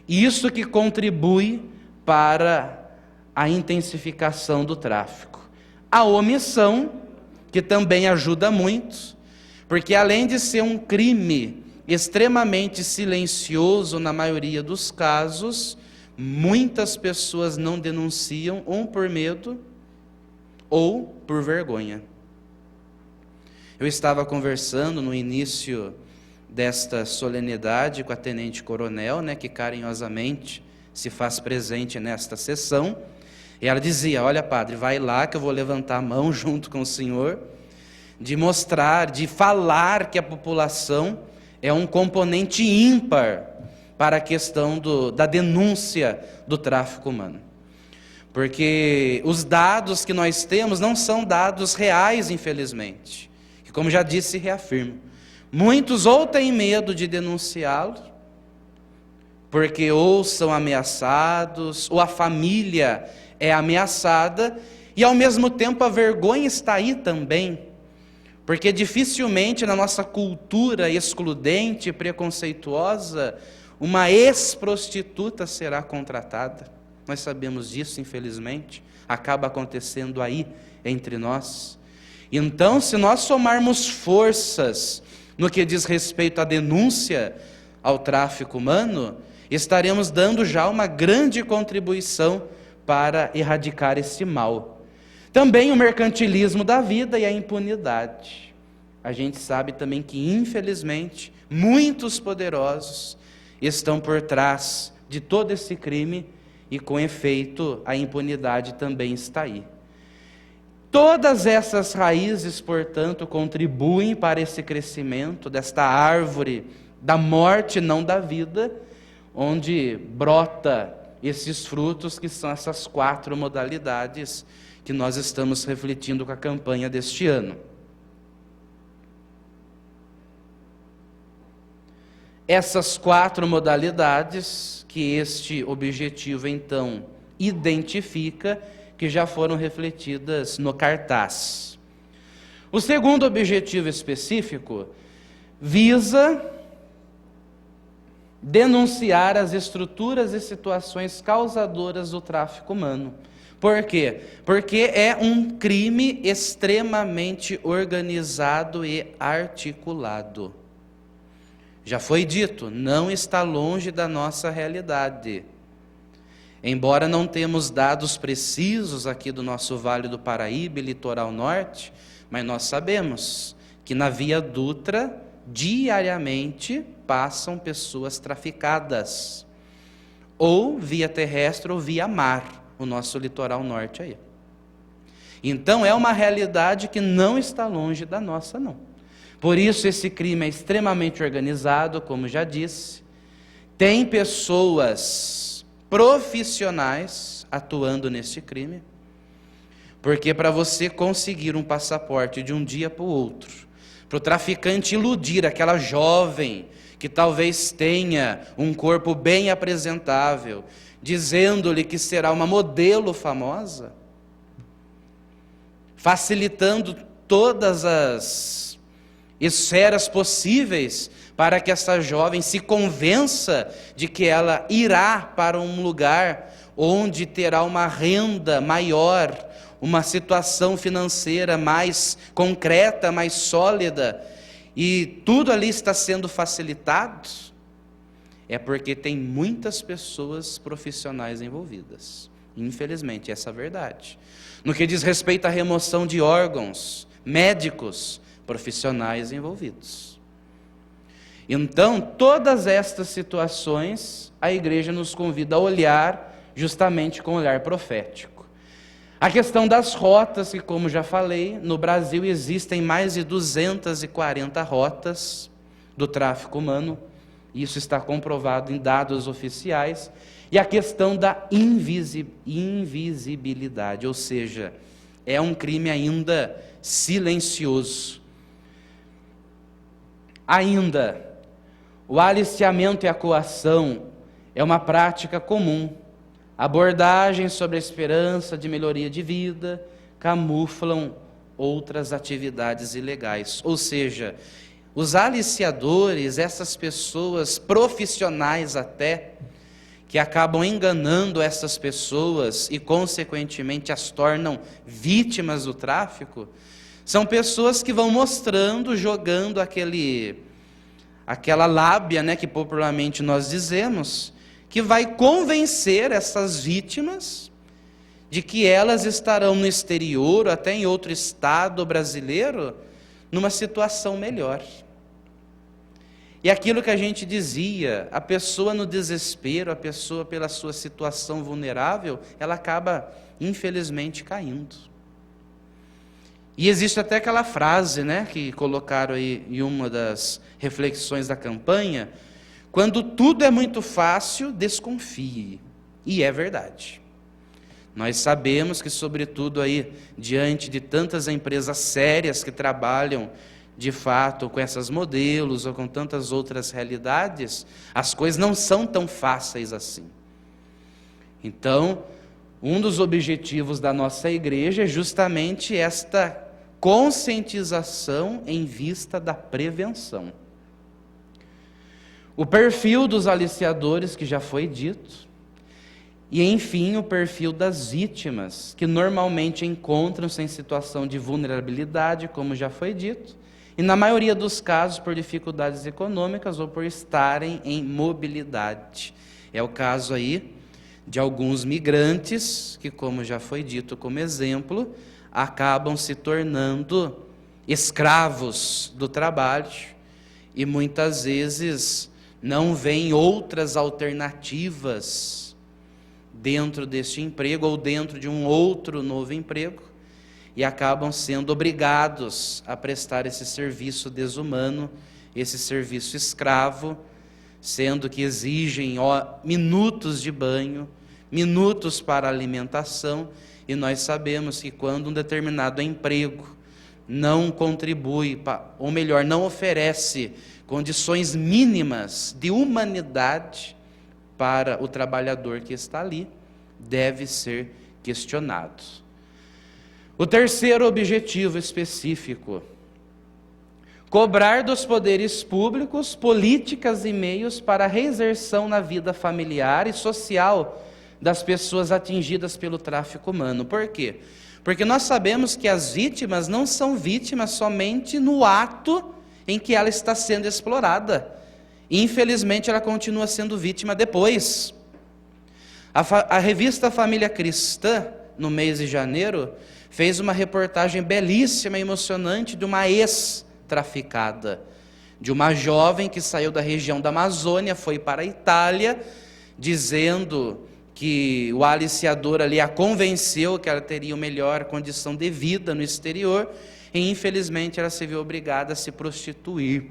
isso que contribui para a intensificação do tráfico. A omissão, que também ajuda muito, porque além de ser um crime extremamente silencioso na maioria dos casos, muitas pessoas não denunciam, por medo ou por vergonha. Eu estava conversando no início desta solenidade com a tenente-coronel, que carinhosamente se faz presente nesta sessão, e ela dizia, olha padre, vai lá que eu vou levantar a mão junto com o senhor, de mostrar, de falar que a população é um componente ímpar para a questão da denúncia do tráfico humano. Porque os dados que nós temos não são dados reais, infelizmente. Que, como já disse e reafirmo, muitos ou têm medo de denunciá-lo, porque ou são ameaçados, ou a família é ameaçada, e ao mesmo tempo a vergonha está aí também, porque dificilmente na nossa cultura excludente e preconceituosa, uma ex-prostituta será contratada. Nós sabemos disso, infelizmente, acaba acontecendo aí entre nós. Então, se nós somarmos forças no que diz respeito à denúncia ao tráfico humano, estaremos dando já uma grande contribuição para erradicar esse mal. Também o mercantilismo da vida e a impunidade. A gente sabe também que, infelizmente, muitos poderosos estão por trás de todo esse crime e, com efeito, a impunidade também está aí. Todas essas raízes, portanto, contribuem para esse crescimento desta árvore da morte, não da vida, onde brota esses frutos que são essas 4 modalidades que nós estamos refletindo com a campanha deste ano. Essas 4 modalidades que este objetivo, então, identifica, que já foram refletidas no cartaz. O segundo objetivo específico visa denunciar as estruturas e situações causadoras do tráfico humano. Por quê? Porque é um crime extremamente organizado e articulado. Já foi dito, não está longe da nossa realidade. Embora não temos dados precisos aqui do nosso Vale do Paraíba e Litoral Norte, mas nós sabemos que na Via Dutra, diariamente, passam pessoas traficadas, ou via terrestre ou via mar, o nosso litoral norte aí. Então é uma realidade que não está longe da nossa, não. Por isso esse crime é extremamente organizado, como já disse, tem pessoas profissionais atuando nesse crime, porque para você conseguir um passaporte de um dia para o outro, para o traficante iludir aquela jovem que talvez tenha um corpo bem apresentável, dizendo-lhe que será uma modelo famosa, facilitando todas as esferas possíveis para que essa jovem se convença de que ela irá para um lugar onde terá uma renda maior, uma situação financeira mais concreta, mais sólida, e tudo ali está sendo facilitado, é porque tem muitas pessoas profissionais envolvidas. Infelizmente, essa é a verdade. No que diz respeito à remoção de órgãos, médicos, profissionais envolvidos. Então, todas estas situações, a igreja nos convida a olhar justamente com um olhar profético. A questão das rotas, que como já falei, no Brasil existem mais de 240 rotas do tráfico humano, isso está comprovado em dados oficiais, e a questão da invisibilidade, ou seja, é um crime ainda silencioso. Ainda, o aliciamento e a coação é uma prática comum. Abordagens sobre a esperança de melhoria de vida camuflam outras atividades ilegais. Ou seja, os aliciadores, essas pessoas profissionais até, que acabam enganando essas pessoas e, consequentemente, as tornam vítimas do tráfico, são pessoas que vão mostrando, jogando aquela lábia, né, que popularmente nós dizemos, que vai convencer essas vítimas de que elas estarão no exterior, ou até em outro estado brasileiro, numa situação melhor. E aquilo que a gente dizia, a pessoa no desespero, a pessoa pela sua situação vulnerável, ela acaba, infelizmente, caindo. E existe até aquela frase, né, que colocaram aí em uma das reflexões da campanha: quando tudo é muito fácil, desconfie. E é verdade. Nós sabemos que, sobretudo aí, diante de tantas empresas sérias que trabalham de fato com esses modelos ou com tantas outras realidades, as coisas não são tão fáceis assim. Então, um dos objetivos da nossa igreja é justamente esta conscientização em vista da prevenção. O perfil dos aliciadores, que já foi dito, e enfim o perfil das vítimas, que normalmente encontram-se em situação de vulnerabilidade, como já foi dito, e na maioria dos casos por dificuldades econômicas ou por estarem em mobilidade. É o caso aí de alguns migrantes que, como já foi dito como exemplo, acabam se tornando escravos do trabalho e muitas vezes não veem outras alternativas dentro deste emprego ou dentro de um outro novo emprego e acabam sendo obrigados a prestar esse serviço desumano, esse serviço escravo, sendo que exigem minutos de banho, minutos para alimentação, e nós sabemos que quando um determinado emprego não contribui, ou melhor, não oferece condições mínimas de humanidade para o trabalhador que está ali, deve ser questionado. O terceiro objetivo específico: cobrar dos poderes públicos políticas e meios para a reinserção na vida familiar e social das pessoas atingidas pelo tráfico humano. Por quê? Porque nós sabemos que as vítimas não são vítimas somente no ato em que ela está sendo explorada. Infelizmente, ela continua sendo vítima depois. A revista Família Cristã, no mês de janeiro, fez uma reportagem belíssima e emocionante de uma ex-traficada, de uma jovem que saiu da região da Amazônia, foi para a Itália, dizendo que o aliciador ali a convenceu que ela teria uma melhor condição de vida no exterior, e infelizmente ela se viu obrigada a se prostituir.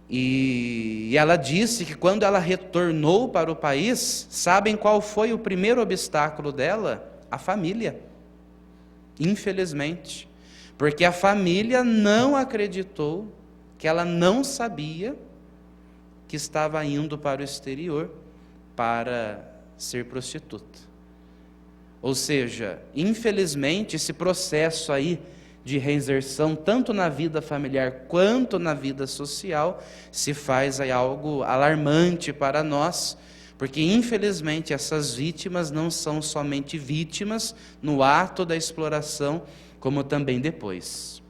E ela disse que quando ela retornou para o país, sabem qual foi o primeiro obstáculo dela? A família. Infelizmente. Porque a família não acreditou, que ela não sabia que estava indo para o exterior para ser prostituta. Ou seja, infelizmente, esse processo aí de reinserção, tanto na vida familiar quanto na vida social, se faz aí algo alarmante para nós, porque infelizmente essas vítimas não são somente vítimas no ato da exploração, como também depois.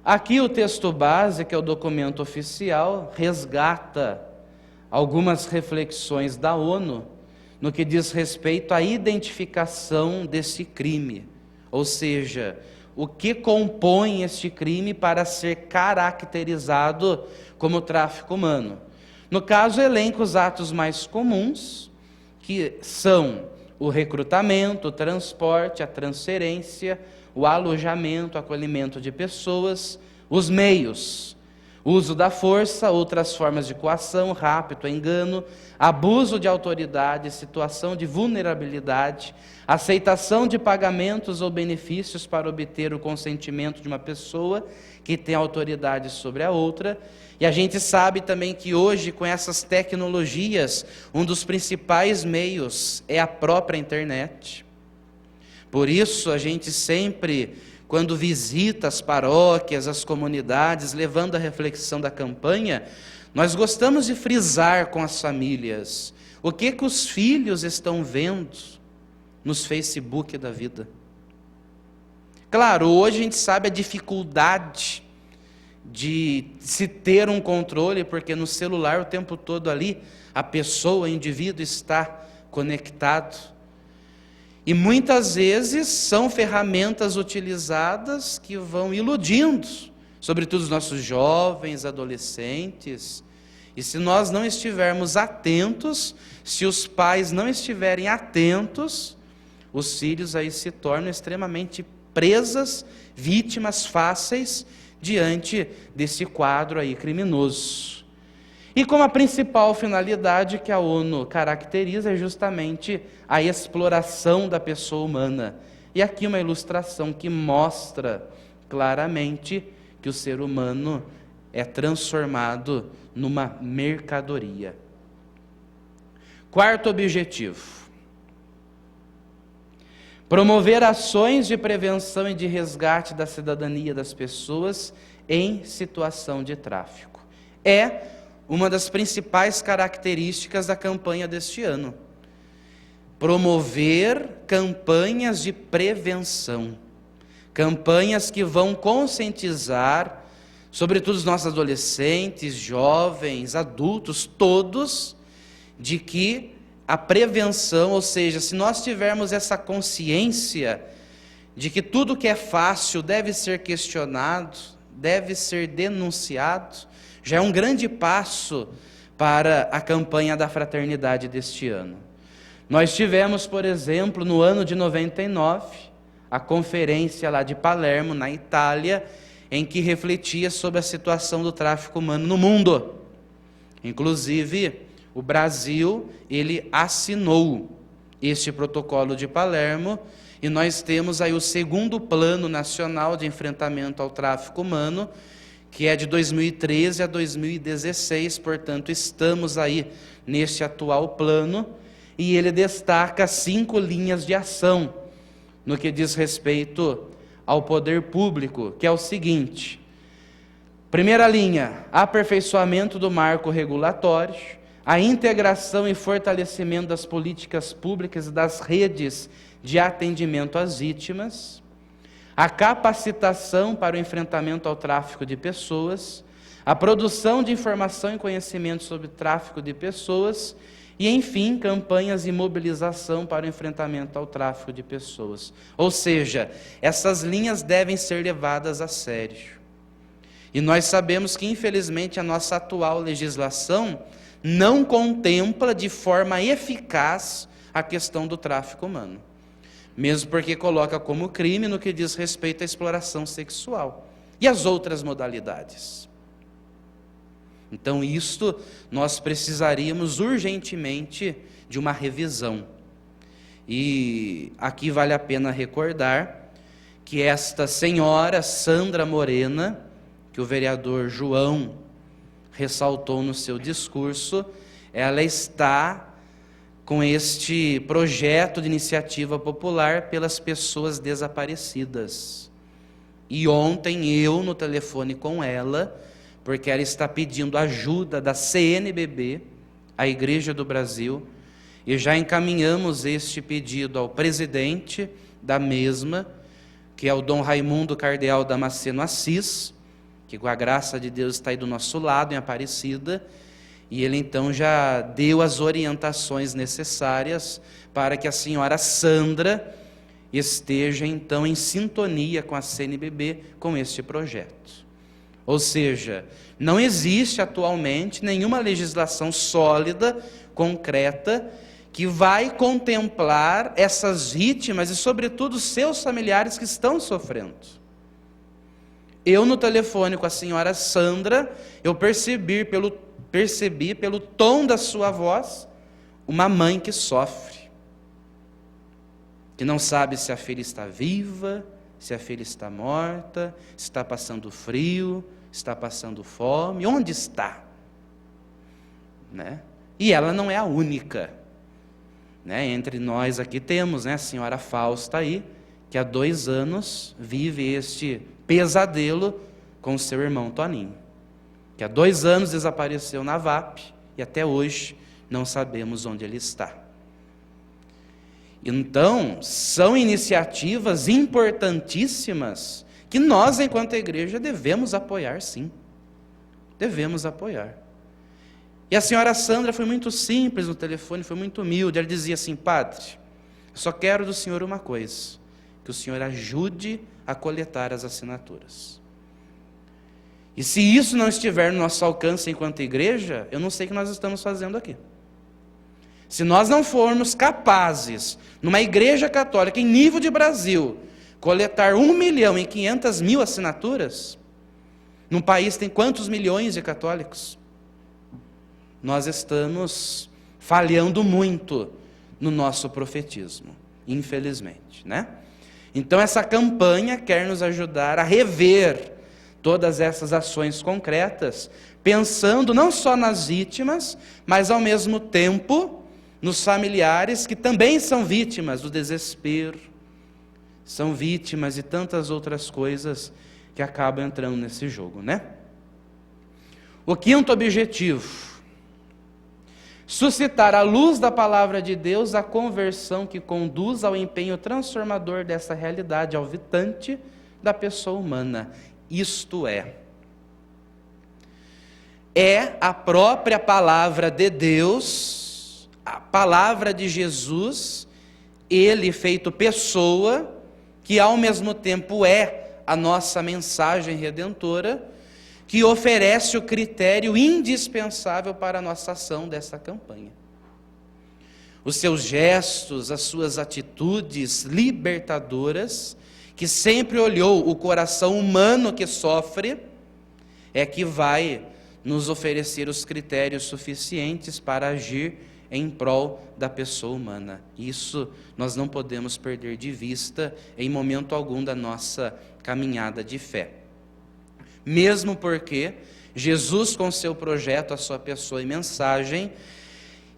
Aqui o texto base, que é o documento oficial, resgata algumas reflexões da ONU no que diz respeito à identificação desse crime, ou seja, o que compõe este crime para ser caracterizado como tráfico humano. No caso, elenca os atos mais comuns, que são o recrutamento, o transporte, a transferência, o alojamento, o acolhimento de pessoas, os meios, uso da força, outras formas de coação, rapto, engano, abuso de autoridade, situação de vulnerabilidade, aceitação de pagamentos ou benefícios para obter o consentimento de uma pessoa que tem autoridade sobre a outra. E a gente sabe também que hoje, com essas tecnologias, um dos principais meios é a própria internet. Por isso, a gente sempre, quando visita as paróquias, as comunidades, levando a reflexão da campanha, nós gostamos de frisar com as famílias o que os filhos estão vendo nos Facebook da vida. Claro, hoje a gente sabe a dificuldade de se ter um controle, porque no celular o tempo todo ali, a pessoa, o indivíduo está conectado. E muitas vezes são ferramentas utilizadas que vão iludindo, sobretudo os nossos jovens, adolescentes. E se nós não estivermos atentos, se os pais não estiverem atentos, os filhos aí se tornam extremamente presas, vítimas fáceis diante desse quadro aí criminoso. E como a principal finalidade que a ONU caracteriza é justamente a exploração da pessoa humana. E aqui uma ilustração que mostra claramente que o ser humano é transformado numa mercadoria. Quarto objetivo: promover ações de prevenção e de resgate da cidadania das pessoas em situação de tráfico. É uma das principais características da campanha deste ano. Promover campanhas de prevenção, campanhas que vão conscientizar, sobretudo os nossos adolescentes, jovens, adultos, todos, de que a prevenção, ou seja, se nós tivermos essa consciência de que tudo que é fácil deve ser questionado, deve ser denunciado, já é um grande passo para a campanha da fraternidade deste ano. Nós tivemos, por exemplo, no ano de 99, a conferência lá de Palermo, na Itália, em que refletia sobre a situação do tráfico humano no mundo. Inclusive, o Brasil, ele assinou este protocolo de Palermo, e nós temos aí o segundo Plano Nacional de Enfrentamento ao Tráfico Humano, que é de 2013 a 2016, portanto, estamos aí neste atual plano, e ele destaca 5 linhas de ação no que diz respeito ao poder público, que é o seguinte: primeira linha, aperfeiçoamento do marco regulatório, a integração e fortalecimento das políticas públicas e das redes de atendimento às vítimas, a capacitação para o enfrentamento ao tráfico de pessoas, a produção de informação e conhecimento sobre tráfico de pessoas e, enfim, campanhas de mobilização para o enfrentamento ao tráfico de pessoas. Ou seja, essas linhas devem ser levadas a sério. E nós sabemos que, infelizmente, a nossa atual legislação não contempla de forma eficaz a questão do tráfico humano. Mesmo porque coloca como crime no que diz respeito à exploração sexual e as outras modalidades. Então, isto nós precisaríamos urgentemente de uma revisão. E aqui vale a pena recordar que esta senhora Sandra Morena, que o vereador João ressaltou no seu discurso, ela está com este projeto de iniciativa popular pelas pessoas desaparecidas. E ontem eu, no telefone com ela, porque ela está pedindo ajuda da CNBB, a Igreja do Brasil, e já encaminhamos este pedido ao presidente da mesma, que é o Dom Raimundo Cardeal Damasceno Assis, que com a graça de Deus está aí do nosso lado, em Aparecida, e ele então já deu as orientações necessárias para que a senhora Sandra esteja então em sintonia com a CNBB, com este projeto. Ou seja, não existe atualmente nenhuma legislação sólida, concreta, que vai contemplar essas vítimas e, sobretudo, seus familiares que estão sofrendo. Eu, no telefone com a senhora Sandra, eu percebi pelo tom da sua voz, uma mãe que sofre, que não sabe se a filha está viva, se a filha está morta, se está passando frio, está passando fome, onde está? Né? E ela não é a única. Né? Entre nós aqui temos, né, a senhora Fausta aí, que há 2 anos vive este pesadelo com seu irmão Toninho, que há 2 anos desapareceu na VAP e até hoje não sabemos onde ele está. Então, são iniciativas importantíssimas que nós, enquanto igreja, devemos apoiar, sim. Devemos apoiar. E a senhora Sandra foi muito simples no telefone, foi muito humilde. Ela dizia assim: padre, eu só quero do senhor uma coisa, que o senhor ajude a coletar as assinaturas. E se isso não estiver no nosso alcance enquanto igreja, eu não sei o que nós estamos fazendo aqui. Se nós não formos capazes, numa igreja católica em nível de Brasil, coletar 1.500.000 assinaturas, num país que tem quantos milhões de católicos? Nós estamos falhando muito no nosso profetismo, infelizmente, né? Então essa campanha quer nos ajudar a rever todas essas ações concretas, pensando não só nas vítimas, mas ao mesmo tempo nos familiares que também são vítimas do desespero, são vítimas de tantas outras coisas que acabam entrando nesse jogo, né? O 5º objetivo: suscitar à luz da palavra de Deus a conversão que conduz ao empenho transformador dessa realidade alvitante da pessoa humana. Isto é a própria palavra de Deus, a palavra de Jesus, ele feito pessoa, que ao mesmo tempo é a nossa mensagem redentora, que oferece o critério indispensável para a nossa ação dessa campanha. Os seus gestos, as suas atitudes libertadoras, que sempre olhou o coração humano que sofre, é que vai nos oferecer os critérios suficientes para agir em prol da pessoa humana. Isso nós não podemos perder de vista em momento algum da nossa caminhada de fé. Mesmo porque Jesus, com seu projeto, a sua pessoa e mensagem,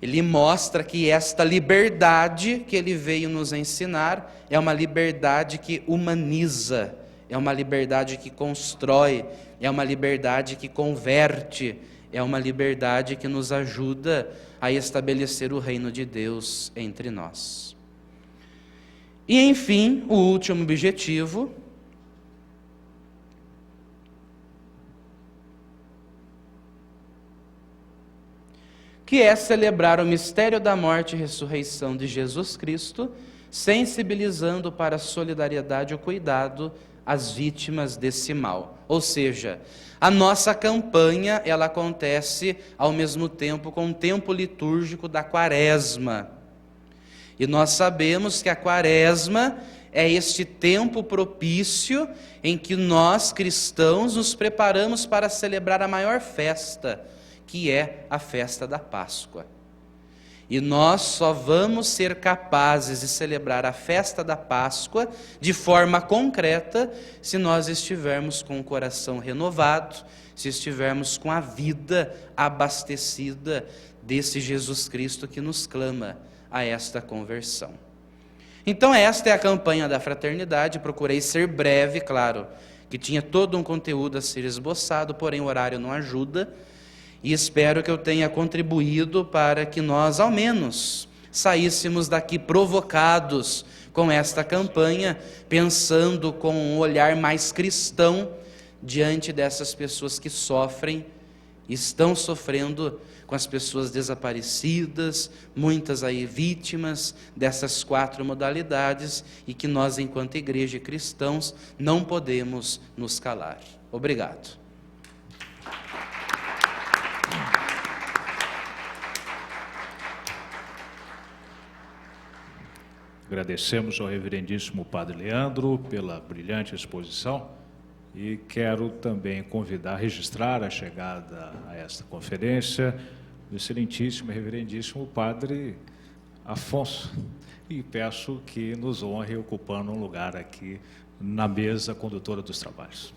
ele mostra que esta liberdade que ele veio nos ensinar é uma liberdade que humaniza, é uma liberdade que constrói, é uma liberdade que converte, é uma liberdade que nos ajuda a estabelecer o reino de Deus entre nós. E, enfim, o último objetivo, que é celebrar o mistério da morte e ressurreição de Jesus Cristo, sensibilizando para a solidariedade e o cuidado às vítimas desse mal. Ou seja, a nossa campanha, ela acontece ao mesmo tempo com o tempo litúrgico da Quaresma. E nós sabemos que a Quaresma é este tempo propício em que nós, cristãos, nos preparamos para celebrar a maior festa, que é a festa da Páscoa. E nós só vamos ser capazes de celebrar a festa da Páscoa de forma concreta se nós estivermos com o coração renovado, se estivermos com a vida abastecida desse Jesus Cristo que nos clama a esta conversão. Então esta é a campanha da fraternidade. Procurei ser breve, claro, que tinha todo um conteúdo a ser esboçado, porém o horário não ajuda. E espero que eu tenha contribuído para que nós, ao menos, saíssemos daqui provocados com esta campanha, pensando com um olhar mais cristão diante dessas pessoas que sofrem estão sofrendo com as pessoas desaparecidas, muitas aí vítimas dessas 4 modalidades, e que nós, enquanto igreja e cristãos, não podemos nos calar. Obrigado. Agradecemos ao reverendíssimo Padre Leandro pela brilhante exposição e quero também convidar, registrar a chegada a esta conferência do excelentíssimo e reverendíssimo Padre Afonso, e peço que nos honre ocupando um lugar aqui na mesa condutora dos trabalhos.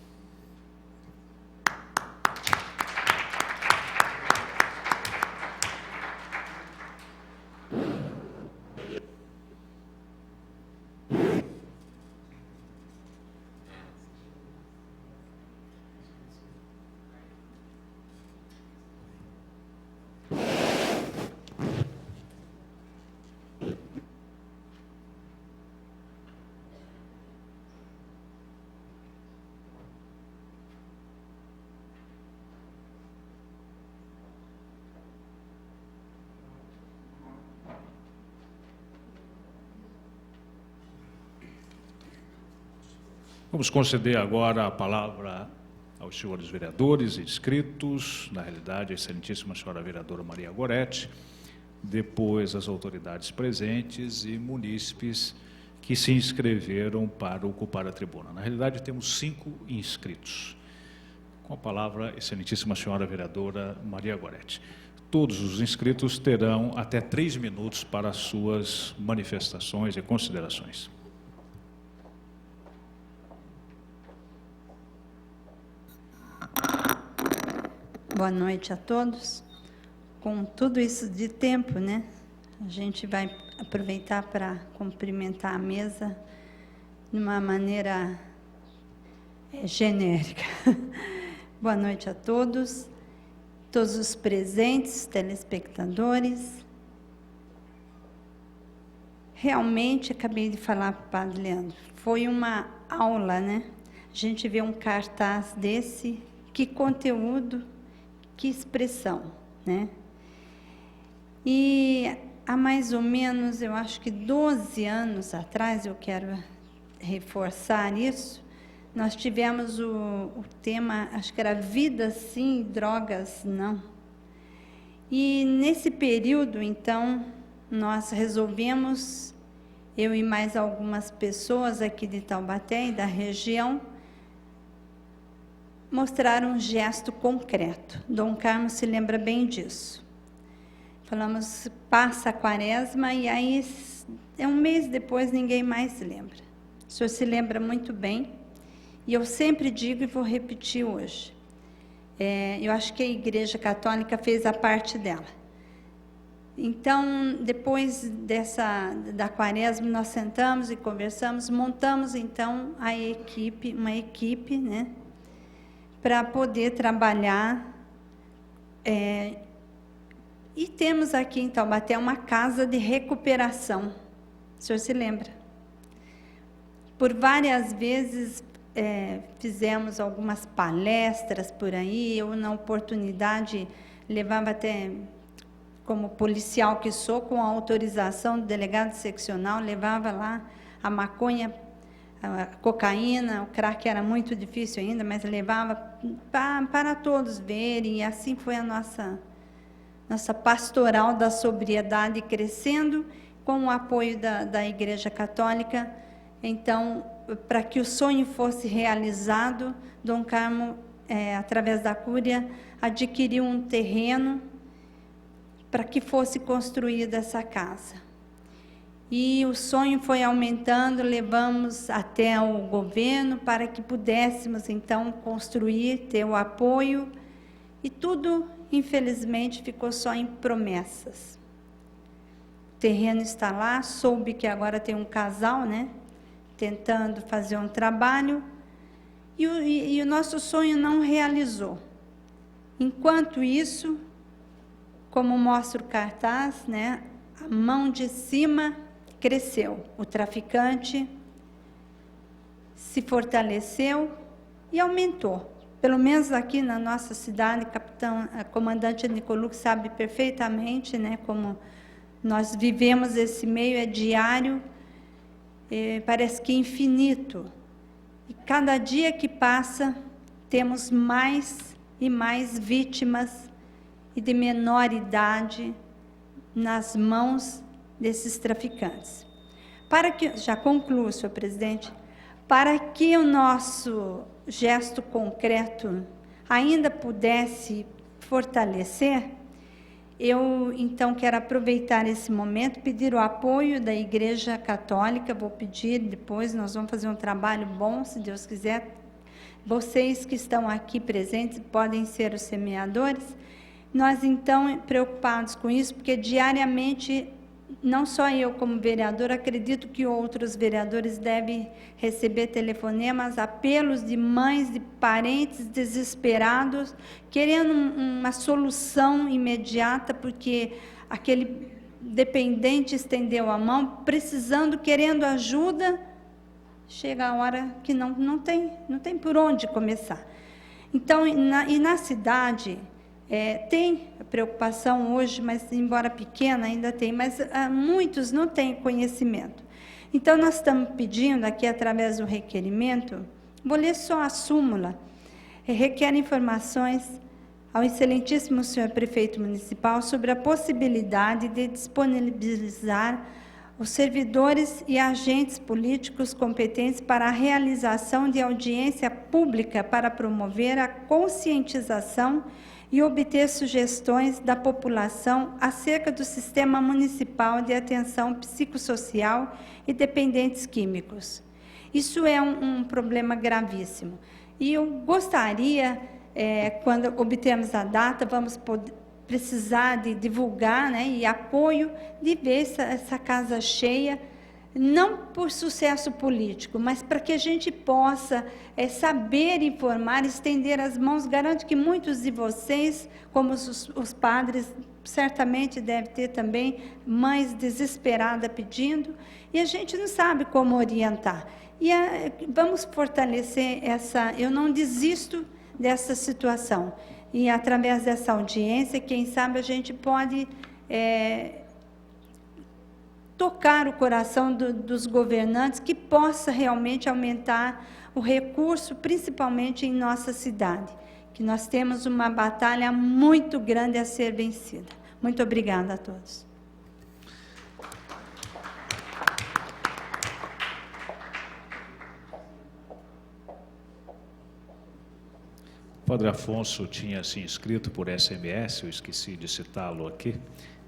Vamos conceder agora a palavra aos senhores vereadores inscritos, na realidade, a excelentíssima senhora vereadora Maria Goretti, depois as autoridades presentes e munícipes que se inscreveram para ocupar a tribuna. Na realidade, temos 5 inscritos. Com a palavra, a excelentíssima senhora vereadora Maria Goretti. Todos os inscritos terão até 3 minutos para as suas manifestações e considerações. Boa noite a todos. Com tudo isso de tempo, né? A gente vai aproveitar para cumprimentar a mesa de uma maneira genérica. Boa noite a todos os presentes, telespectadores. Realmente, acabei de falar para o Padre Leandro, foi uma aula, né? A gente vê um cartaz desse, que conteúdo, que expressão, né? E há mais ou menos, eu acho que 12 anos atrás, eu quero reforçar isso, nós tivemos o tema, acho que era vida sim, drogas não. E nesse período, então, nós resolvemos, eu e mais algumas pessoas aqui de Taubaté e da região, mostrar um gesto concreto. Dom Carmo se lembra bem disso. Falamos, passa a quaresma, e aí, um mês depois, ninguém mais lembra. O senhor se lembra muito bem, e eu sempre digo e vou repetir hoje. Eu acho que a Igreja Católica fez a parte dela. Então, depois da quaresma, nós sentamos e conversamos, montamos, então, uma equipe, né, para poder trabalhar, e temos aqui em Taubaté uma casa de recuperação, o senhor se lembra? Por várias vezes fizemos algumas palestras por aí, eu na oportunidade levava até, como policial que sou, com a autorização do delegado seccional, levava lá a maconha, a cocaína, o crack era muito difícil ainda, mas levava para todos verem, e assim foi a nossa pastoral da sobriedade crescendo, com o apoio da Igreja Católica. Então, para que o sonho fosse realizado, Dom Carmo, através da Cúria, adquiriu um terreno para que fosse construída essa casa. E o sonho foi aumentando, levamos até o governo para que pudéssemos, então, construir, ter o apoio, e tudo, infelizmente, ficou só em promessas. O terreno está lá, soube que agora tem um casal, né, tentando fazer um trabalho, e o nosso sonho não realizou. Enquanto isso, como mostra o cartaz, né, a mão de cima cresceu, o traficante se fortaleceu e aumentou. pelo menos aqui na nossa cidade, comandante Nicolucci sabe perfeitamente, né, como nós vivemos esse meio, é diário, parece que infinito. E cada dia que passa, temos mais e mais vítimas e de menor idade nas mãos desses traficantes. Já concluo, senhor presidente, para que o nosso gesto concreto ainda pudesse fortalecer, eu, então, quero aproveitar esse momento, pedir o apoio da Igreja Católica, vou pedir depois, nós vamos fazer um trabalho bom, se Deus quiser. Vocês que estão aqui presentes podem ser os semeadores. Nós, então, preocupados com isso, porque diariamente, não só eu como vereador, acredito que outros vereadores devem receber telefonemas, apelos de mães, de parentes desesperados, querendo uma solução imediata, porque aquele dependente estendeu a mão, precisando, querendo ajuda, chega a hora que não tem por onde começar. Então, na cidade, tem preocupação hoje, mas embora pequena ainda tem, mas muitos não têm conhecimento. Então, nós estamos pedindo aqui, através do requerimento, vou ler só a súmula, requer informações ao excelentíssimo senhor prefeito municipal sobre a possibilidade de disponibilizar os servidores e agentes políticos competentes para a realização de audiência pública para promover a conscientização e obter sugestões da população acerca do Sistema Municipal de Atenção Psicossocial e Dependentes Químicos. Isso é um problema gravíssimo. E eu gostaria, quando obtermos a data, vamos precisar de divulgar, né, e apoio, de ver essa casa cheia, não por sucesso político, mas para que a gente possa saber informar, estender as mãos. Garanto que muitos de vocês, como os padres, certamente deve ter também mães desesperadas pedindo, e a gente não sabe como orientar. E vamos fortalecer eu não desisto dessa situação. E através dessa audiência, quem sabe a gente pode tocar o coração dos governantes, que possa realmente aumentar o recurso, principalmente em nossa cidade, que nós temos uma batalha muito grande a ser vencida. Muito obrigada a todos. Padre Afonso tinha se inscrito por SMS, eu esqueci de citá-lo aqui,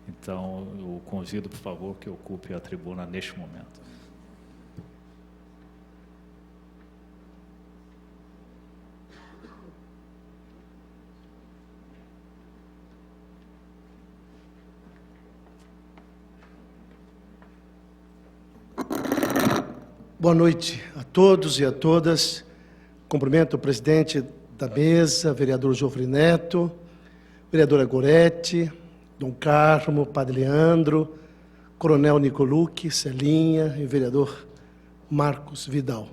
então eu convido, por favor, que ocupe a tribuna neste momento. Boa noite a todos e a todas. Cumprimento o presidente da mesa, vereador Jofre Neto, vereadora Goretti, Dom Carmo, Padre Leandro, Coronel Nicolucci, Celinha e vereador Marcos Vidal.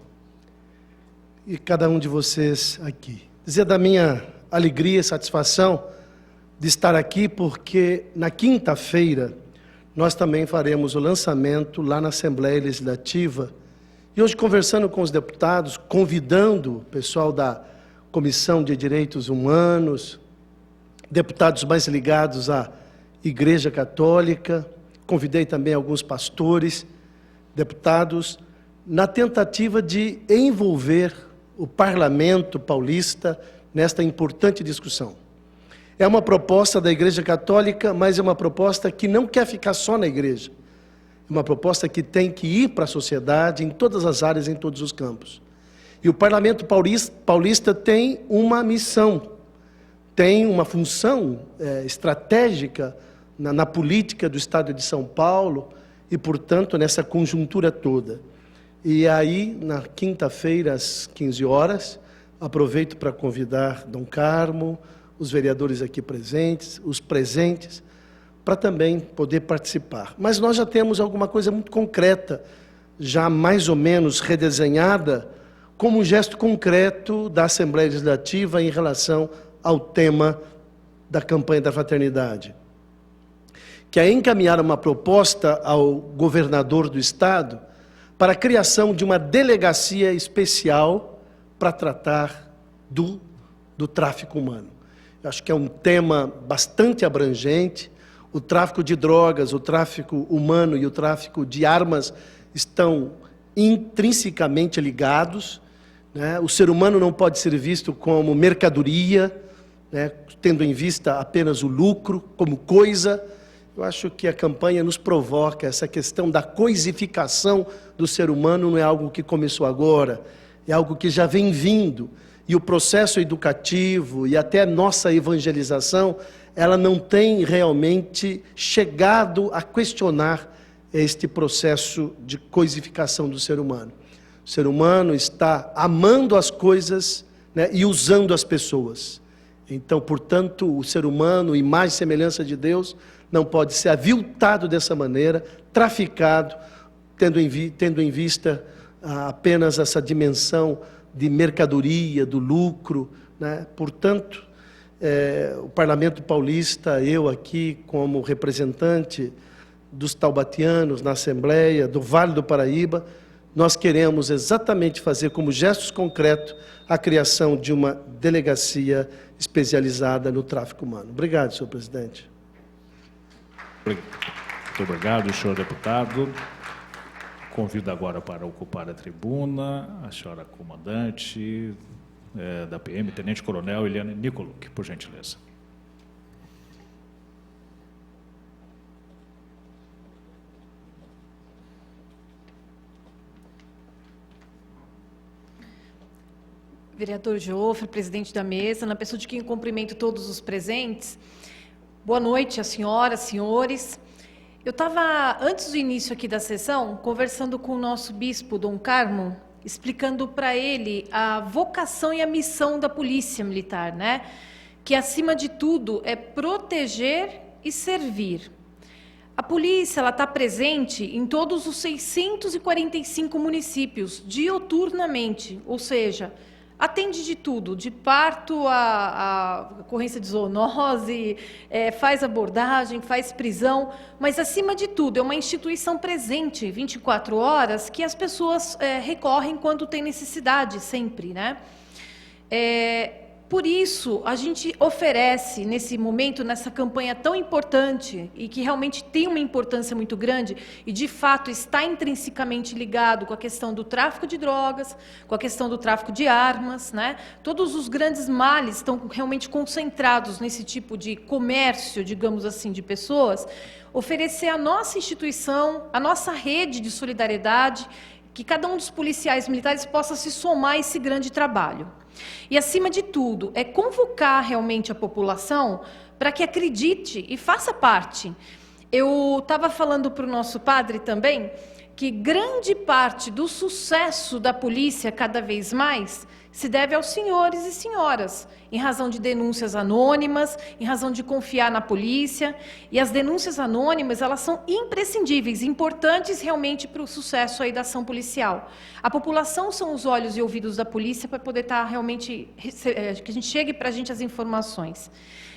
E cada um de vocês aqui. Dizer da minha alegria e satisfação de estar aqui, porque na quinta-feira nós também faremos o lançamento lá na Assembleia Legislativa. E hoje, conversando com os deputados, convidando o pessoal da Comissão de Direitos Humanos, deputados mais ligados à Igreja Católica, convidei também alguns pastores, deputados, na tentativa de envolver o Parlamento paulista nesta importante discussão. É uma proposta da Igreja Católica, mas é uma proposta que não quer ficar só na Igreja. É uma proposta que tem que ir para a sociedade, em todas as áreas, em todos os campos. E o Parlamento paulista tem uma missão, tem uma função estratégica na política do Estado de São Paulo e, portanto, nessa conjuntura toda. E aí, na quinta-feira, às 15 horas, aproveito para convidar Dom Carmo, os vereadores aqui presentes, os presentes, para também poder participar. Mas nós já temos alguma coisa muito concreta, já mais ou menos redesenhada, como um gesto concreto da Assembleia Legislativa em relação ao tema da campanha da fraternidade, que é encaminhar uma proposta ao governador do Estado para a criação de uma delegacia especial para tratar do tráfico humano. Eu acho que é um tema bastante abrangente. O tráfico de drogas, o tráfico humano e o tráfico de armas estão intrinsecamente ligados, né? O ser humano não pode ser visto como mercadoria, né? Tendo em vista apenas o lucro, como coisa. Eu acho que a campanha nos provoca essa questão da coisificação do ser humano. Não é algo que começou agora, é algo que já vem vindo. E o processo educativo e até a nossa evangelização, ela não tem realmente chegado a questionar este processo de coisificação do ser humano. O ser humano está amando as coisas, né, e usando as pessoas. Então, portanto, o ser humano, imagem e semelhança de Deus, não pode ser aviltado dessa maneira, traficado, tendo em vista apenas essa dimensão de mercadoria, do lucro, né? Portanto, o Parlamento Paulista, eu aqui como representante dos taubatianos na Assembleia, do Vale do Paraíba, nós queremos exatamente fazer como gestos concretos a criação de uma delegacia especializada no tráfico humano. Obrigado, senhor presidente. Muito obrigado, senhor deputado. Convido agora para ocupar a tribuna a senhora comandante da PM, Tenente Coronel Eliane Nicoluk, por gentileza. Vereador Jofre, presidente da mesa, na pessoa de quem cumprimento todos os presentes, boa noite às senhoras, senhores. Eu estava, antes do início aqui da sessão, conversando com o nosso bispo, Dom Carmo, explicando para ele a vocação e a missão da Polícia Militar, né? Que, acima de tudo, é proteger e servir. A polícia está presente em todos os 645 municípios, diuturnamente, ou seja, atende de tudo, de parto a ocorrência de zoonose, faz abordagem, faz prisão, mas, acima de tudo, é uma instituição presente 24 horas que as pessoas recorrem quando tem necessidade, sempre, né? Por isso, a gente oferece, nesse momento, nessa campanha tão importante, e que realmente tem uma importância muito grande, e, de fato, está intrinsecamente ligado com a questão do tráfico de drogas, com a questão do tráfico de armas, né? Todos os grandes males estão realmente concentrados nesse tipo de comércio, digamos assim, de pessoas. Oferecer à nossa instituição, à nossa rede de solidariedade, que cada um dos policiais militares possa se somar a esse grande trabalho. E, acima de tudo, é convocar realmente a população para que acredite e faça parte. Eu estava falando para o nosso padre também que grande parte do sucesso da polícia, cada vez mais, se deve aos senhores e senhoras, em razão de denúncias anônimas, em razão de confiar na polícia. E as denúncias anônimas, elas são imprescindíveis, importantes realmente para o sucesso aí da ação policial. A população são os olhos e ouvidos da polícia para poder estar realmente, que a gente chegue para a gente as informações.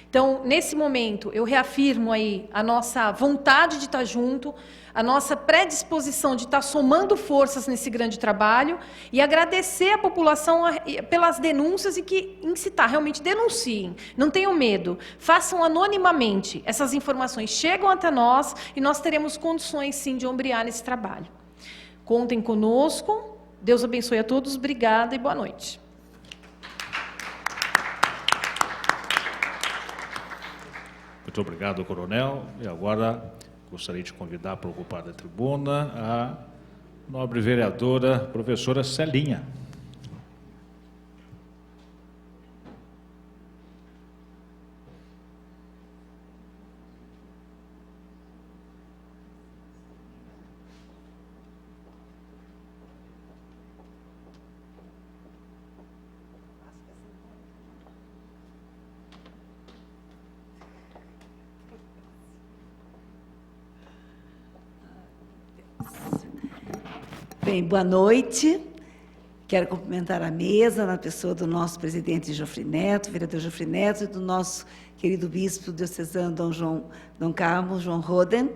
Então, nesse momento, eu reafirmo aí a nossa vontade de estar junto, a nossa predisposição de estar somando forças nesse grande trabalho e agradecer a população pelas denúncias e que incitar, realmente denunciem, não tenham medo, façam anonimamente, essas informações chegam até nós e nós teremos condições, sim, de ombrear nesse trabalho. Contem conosco, Deus abençoe a todos, obrigada e boa noite. Muito obrigado, coronel. E agora gostaria de convidar para ocupar a tribuna a nobre vereadora, professora Celinha. Bem, boa noite. Quero cumprimentar a mesa, na pessoa do nosso presidente Geoffrey Neto, vereador Geoffrey Neto, e do nosso querido bispo diocesano Dom Carmo, João Roden,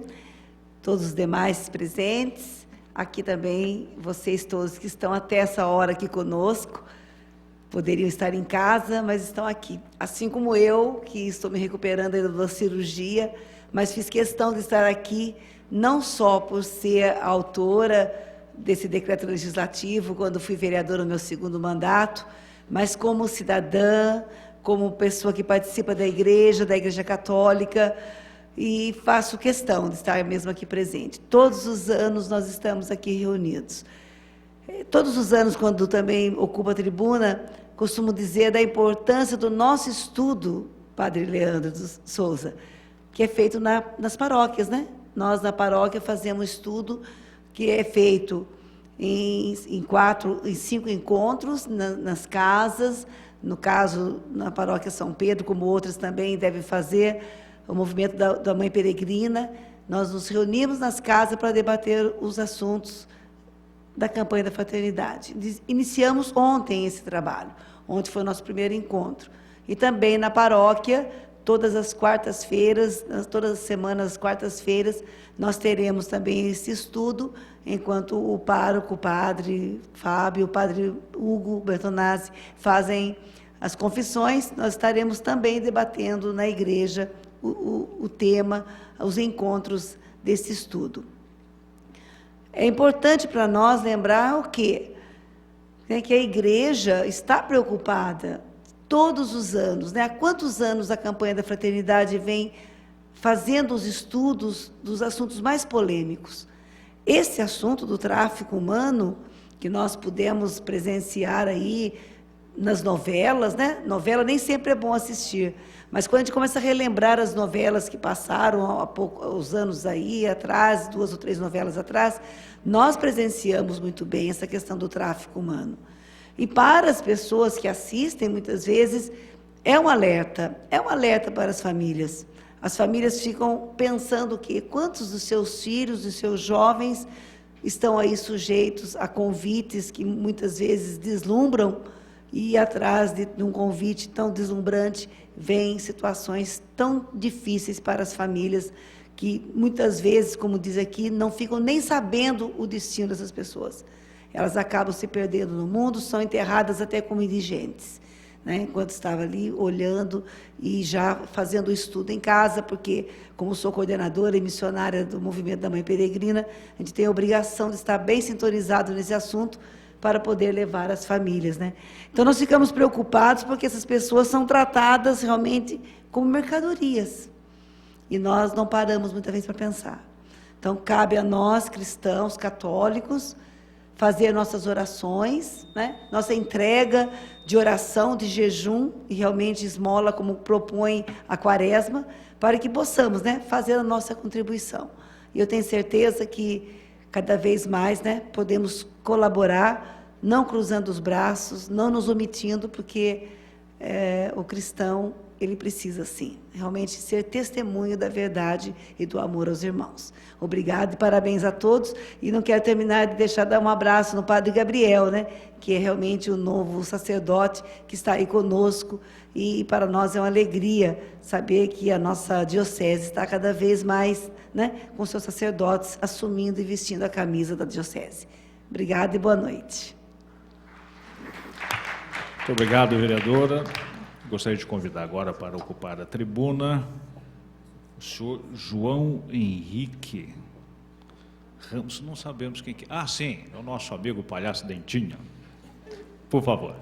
todos os demais presentes, aqui também, vocês todos que estão até essa hora aqui conosco, poderiam estar em casa, mas estão aqui. Assim como eu, que estou me recuperando ainda da cirurgia, mas fiz questão de estar aqui, não só por ser a autora desse decreto legislativo, quando fui vereadora no meu segundo mandato, mas como cidadã, como pessoa que participa da Igreja Católica, e faço questão de estar mesmo aqui presente. Todos os anos nós estamos aqui reunidos. Todos os anos, quando também ocupo a tribuna, costumo dizer da importância do nosso estudo, Padre Leandro Souza, que é feito nas paróquias, né? Nós, na paróquia, fazemos estudo que é feito em 5 encontros nas casas, no caso, na paróquia São Pedro, como outras também devem fazer, o movimento da Mãe Peregrina. Nós nos reunimos nas casas para debater os assuntos da campanha da fraternidade. Iniciamos ontem esse trabalho, ontem foi o nosso primeiro encontro. E também na paróquia, todas as quartas-feiras, todas as semanas, quartas-feiras, nós teremos também esse estudo, enquanto o pároco, o padre Fábio, o padre Hugo Bertonazzi fazem as confissões, nós estaremos também debatendo na igreja o tema, os encontros desse estudo. É importante para nós lembrar o quê? Que a igreja está preocupada todos os anos, né? Há quantos anos a campanha da fraternidade vem fazendo os estudos dos assuntos mais polêmicos? Esse assunto do tráfico humano, que nós pudemos presenciar aí nas novelas, né? Novela nem sempre é bom assistir, mas quando a gente começa a relembrar as novelas que passaram há uns anos aí atrás, 2 ou 3 novelas atrás, nós presenciamos muito bem essa questão do tráfico humano. E para as pessoas que assistem, muitas vezes, é um alerta para as famílias. As famílias ficam pensando que quantos dos seus filhos, dos seus jovens, estão aí sujeitos a convites que muitas vezes deslumbram, e atrás de um convite tão deslumbrante vem situações tão difíceis para as famílias, que muitas vezes, como diz aqui, não ficam nem sabendo o destino dessas pessoas. Elas acabam se perdendo no mundo, são enterradas até como indigentes, né? Enquanto estava ali olhando e já fazendo o estudo em casa, porque, como sou coordenadora e missionária do movimento da Mãe Peregrina, a gente tem a obrigação de estar bem sintonizado nesse assunto para poder levar as famílias, né? Então, nós ficamos preocupados porque essas pessoas são tratadas realmente como mercadorias. E nós não paramos muitas vezes para pensar. Então, cabe a nós, cristãos, católicos, fazer nossas orações, né? Nossa entrega de oração, de jejum e realmente esmola, como propõe a Quaresma, para que possamos, né, fazer a nossa contribuição. E eu tenho certeza que cada vez mais, né, podemos colaborar, não cruzando os braços, não nos omitindo, porque o cristão, ele precisa, sim, realmente ser testemunho da verdade e do amor aos irmãos. Obrigado e parabéns a todos. E não quero terminar de deixar dar um abraço no Padre Gabriel, né, que é realmente o novo sacerdote que está aí conosco. E para nós é uma alegria saber que a nossa diocese está cada vez mais, né, com seus sacerdotes assumindo e vestindo a camisa da diocese. Obrigada e boa noite. Muito obrigado, vereadora. Gostaria de convidar agora para ocupar a tribuna o senhor João Henrique Ramos. Não sabemos quem que é. Ah, sim, é o nosso amigo Palhaço Dentinho. Por favor.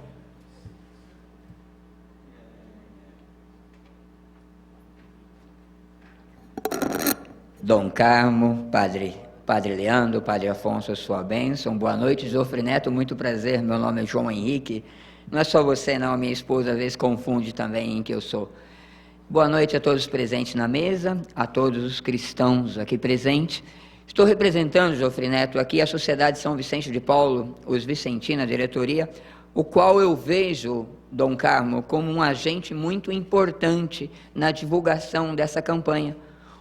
Dom Carmo, Padre Leandro, Padre Afonso, a sua bênção. Boa noite, Geoffrey Neto, muito prazer. Meu nome é João Henrique. Não é só você, não, a minha esposa às vezes confunde também em que eu sou. Boa noite a todos presentes na mesa, a todos os cristãos aqui presentes. Estou representando, Geoffrey Neto, aqui a Sociedade São Vicente de Paulo, os Vicentinos, a diretoria, o qual eu vejo, Dom Carmo, como um agente muito importante na divulgação dessa campanha.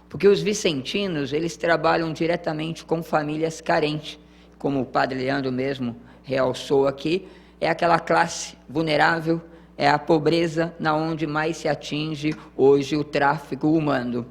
Porque os vicentinos, eles trabalham diretamente com famílias carentes, como o padre Leandro mesmo realçou aqui, é aquela classe vulnerável, é a pobreza na onde mais se atinge hoje o tráfico humano.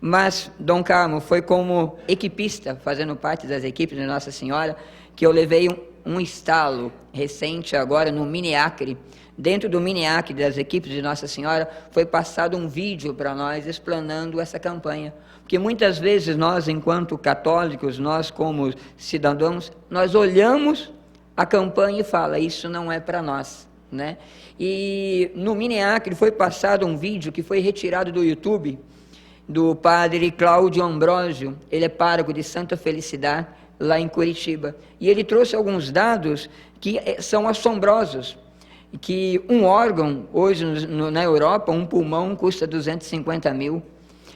Mas, Dom Carmo, foi como equipista, fazendo parte das equipes de Nossa Senhora, que eu levei um estalo recente agora no Mini-Acre. Dentro do Mini-Acre das equipes de Nossa Senhora, foi passado um vídeo para nós explanando essa campanha. Porque muitas vezes nós, enquanto católicos, nós como cidadãos, nós olhamos a campanha e fala, isso não é para nós, né? E no Mini-Acre foi passado um vídeo que foi retirado do YouTube, do padre Cláudio Ambrósio, ele é pároco de Santa Felicidade, lá em Curitiba. E ele trouxe alguns dados que são assombrosos, que um órgão, hoje na Europa, um pulmão custa 250 mil,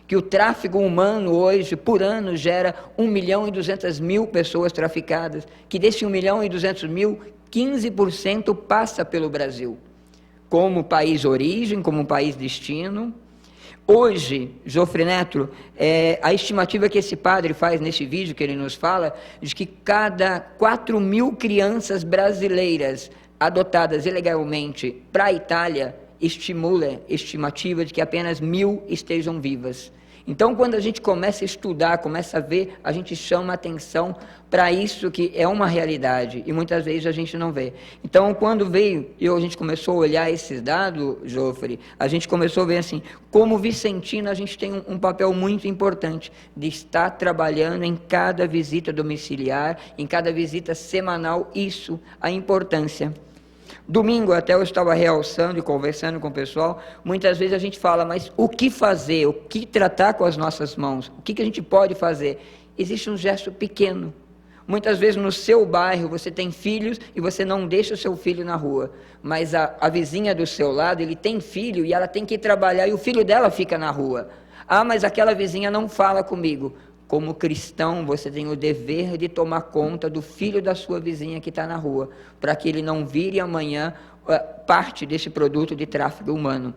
que o tráfico humano hoje, por ano, gera 1.200.000 pessoas traficadas, que desse 1.200.000, 15% passa pelo Brasil, como país origem, como país destino. Hoje, Jofre Neto, a estimativa que esse padre faz nesse vídeo que ele nos fala, de que cada 4.000 crianças brasileiras adotadas ilegalmente para a Itália, estimativa de que apenas 1.000 estejam vivas. Então, quando a gente começa a estudar, começa a ver, a gente chama atenção para isso que é uma realidade e muitas vezes a gente não vê. Então, quando veio e a gente começou a olhar esses dados, Jofre, a gente começou a ver assim, como Vicentina a gente tem um papel muito importante de estar trabalhando em cada visita domiciliar, em cada visita semanal, isso, a importância. Domingo até eu estava realçando e conversando com o pessoal, muitas vezes a gente fala, mas o que fazer, o que tratar com as nossas mãos, o que a gente pode fazer? Existe um gesto pequeno. Muitas vezes no seu bairro você tem filhos e você não deixa o seu filho na rua, mas a vizinha do seu lado, ele tem filho e ela tem que ir trabalhar e o filho dela fica na rua. Ah, mas aquela vizinha não fala comigo. Como cristão, você tem o dever de tomar conta do filho da sua vizinha que está na rua, para que ele não vire amanhã parte desse produto de tráfico humano.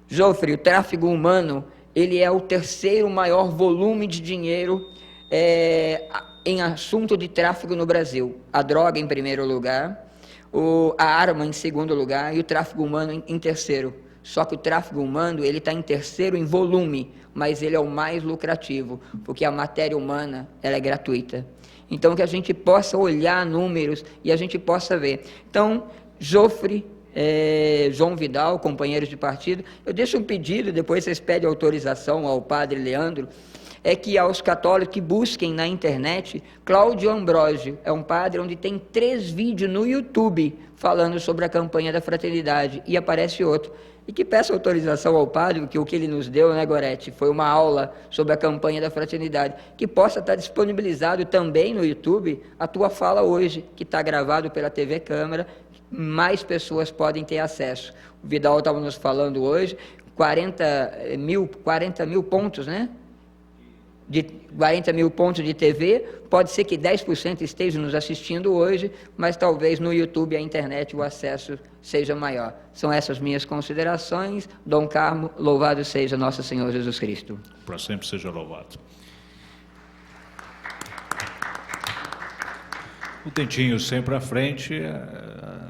Jofre, o tráfico humano, ele é o terceiro maior volume de dinheiro em assunto de tráfico no Brasil. A droga em primeiro lugar, a arma em segundo lugar e o tráfico humano em terceiro. Só que o tráfico humano, ele está em terceiro em volume, mas ele é o mais lucrativo, porque a matéria humana, ela é gratuita. Então, que a gente possa olhar números e a gente possa ver. Então, Jofre, João Vidal, companheiros de partido, eu deixo um pedido, depois vocês pedem autorização ao padre Leandro, é que aos católicos que busquem na internet, Cláudio Ambrósio, é um padre onde tem 3 vídeos no YouTube falando sobre a campanha da fraternidade, e aparece outro. E que peça autorização ao padre, que o que ele nos deu, né, Gorete, foi uma aula sobre a campanha da fraternidade, que possa estar disponibilizado também no YouTube a tua fala hoje, que está gravado pela TV Câmara, mais pessoas podem ter acesso. O Vidal estava nos falando hoje, 40 mil pontos, né? De 40 mil pontos de TV, pode ser que 10% estejam nos assistindo hoje, mas talvez no YouTube, a internet, o acesso seja maior. São essas minhas considerações. Dom Carmo, louvado seja Nosso Senhor Jesus Cristo. Para sempre seja louvado. O Dentinho, sempre à frente,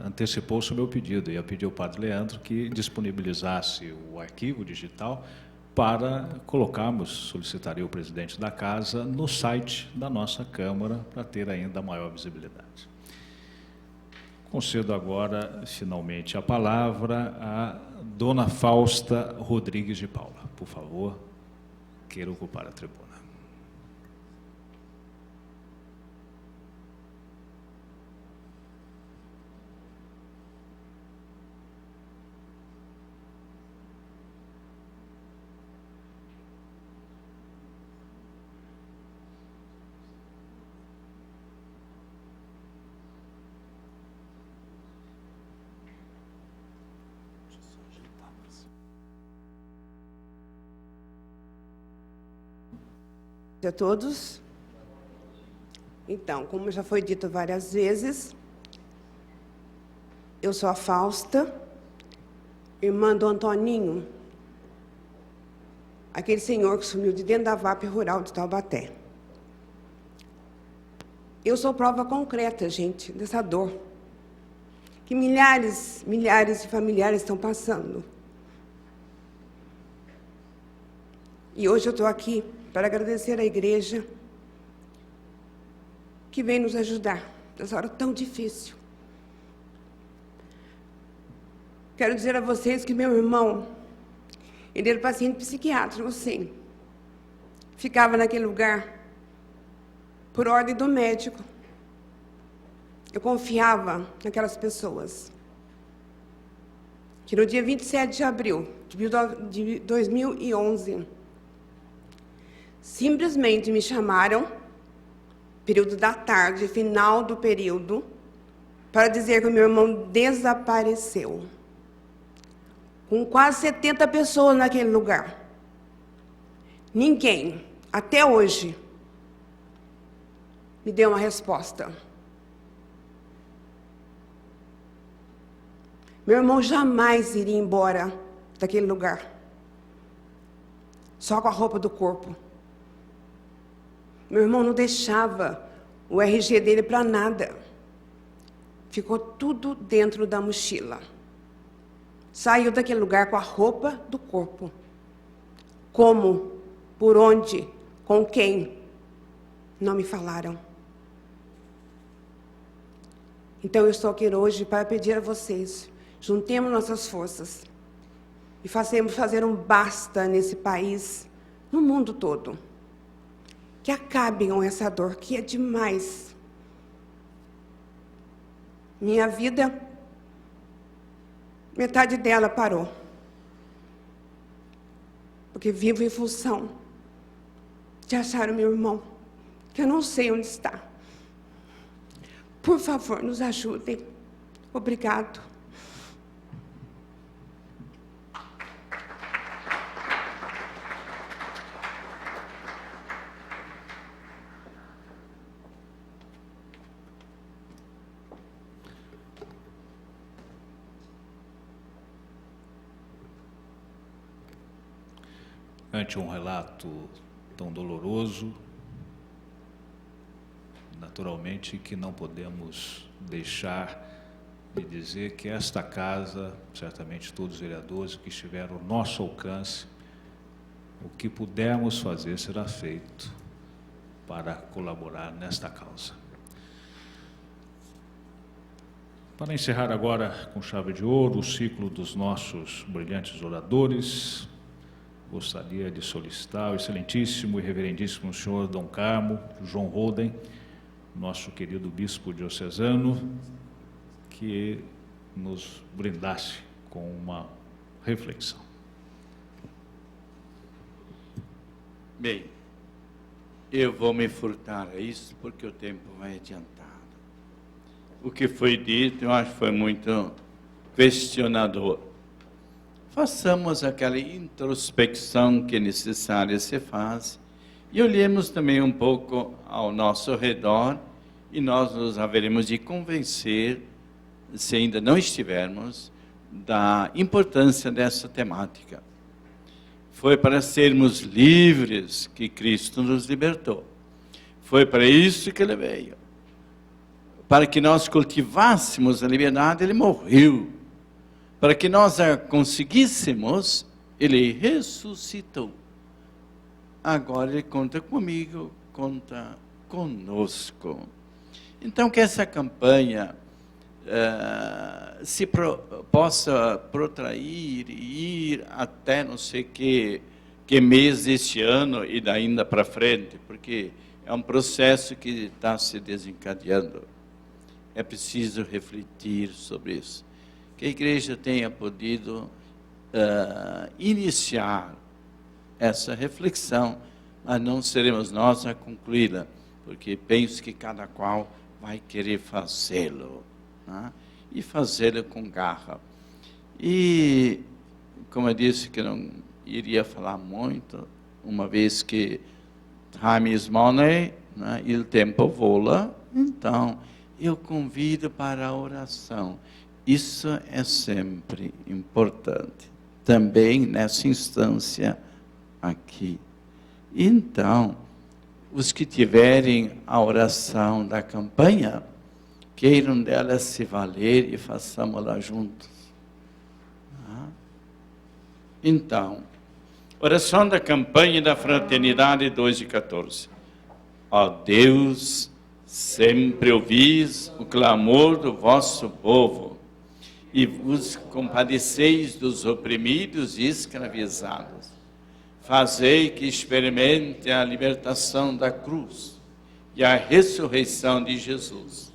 antecipou-se o meu pedido. Ia pedir ao padre Leandro que disponibilizasse o arquivo digital para colocarmos, solicitaria o presidente da casa, no site da nossa Câmara, para ter ainda maior visibilidade. Concedo agora, finalmente, a palavra à dona Fausta Rodrigues de Paula. Por favor, queira ocupar a tribuna. A todos. Então, como já foi dito várias vezes, eu sou a Fausta, irmã do Antoninho, aquele senhor que sumiu de dentro da VAP Rural de Taubaté. Eu sou prova concreta, gente, dessa dor que milhares de familiares estão passando. E hoje eu estou aqui para agradecer à igreja que vem nos ajudar nessa hora tão difícil. Quero dizer a vocês que meu irmão, ele era paciente psiquiátrico, sim. Ficava naquele lugar por ordem do médico. Eu confiava naquelas pessoas. Que no dia 27 de abril de 2011, simplesmente me chamaram, período da tarde, final do período, para dizer que o meu irmão desapareceu. Com quase 70 pessoas naquele lugar. Ninguém, até hoje, me deu uma resposta. Meu irmão jamais iria embora daquele lugar. Só com a roupa do corpo. Meu irmão não deixava o RG dele para nada. Ficou tudo dentro da mochila. Saiu daquele lugar com a roupa do corpo. Como, por onde, com quem, não me falaram. Então eu estou aqui hoje para pedir a vocês, juntemos nossas forças e fazer um basta nesse país, no mundo todo. Que acabem com essa dor, que é demais. Minha vida, metade dela parou. Porque vivo em função de achar o meu irmão, que eu não sei onde está. Por favor, nos ajudem. Obrigado. Ante um relato tão doloroso, naturalmente que não podemos deixar de dizer que esta casa, certamente todos os vereadores que estiveram ao nosso alcance, o que pudermos fazer será feito para colaborar nesta causa. Para encerrar agora com chave de ouro o ciclo dos nossos brilhantes oradores, gostaria de solicitar o excelentíssimo e reverendíssimo senhor Dom Carmo João Roden, nosso querido bispo diocesano, que nos brindasse com uma reflexão. Bem, eu vou me furtar a isso porque o tempo vai adiantado. O que foi dito, eu acho que foi muito questionador. Façamos aquela introspecção que é necessária se faz e olhemos também um pouco ao nosso redor e nós nos haveremos de convencer, se ainda não estivermos, da importância dessa temática. Foi para sermos livres que Cristo nos libertou. Foi para isso que Ele veio. Para que nós cultivássemos a liberdade, Ele morreu. Para que nós a conseguíssemos, Ele ressuscitou. Agora Ele conta comigo, conta conosco. Então, que essa campanha possa protrair e ir até não sei que mês deste ano e ainda para frente, porque é um processo que está se desencadeando. É preciso refletir sobre isso. Que a igreja tenha podido iniciar essa reflexão, mas não seremos nós a concluí-la, porque penso que cada qual vai querer fazê-lo, né? E fazê-lo com garra. E, como eu disse que não iria falar muito, uma vez que time is money, né? E o tempo voa, então eu convido para a oração. Isso é sempre importante, também nessa instância aqui. Então, os que tiverem a oração da campanha, queiram dela se valer e façamos-la juntos. Então, oração da campanha da Fraternidade 2:14. Ó Deus, sempre ouvis o clamor do vosso povo e vos compadeceis dos oprimidos e escravizados. Fazei que experimente a libertação da cruz e a ressurreição de Jesus.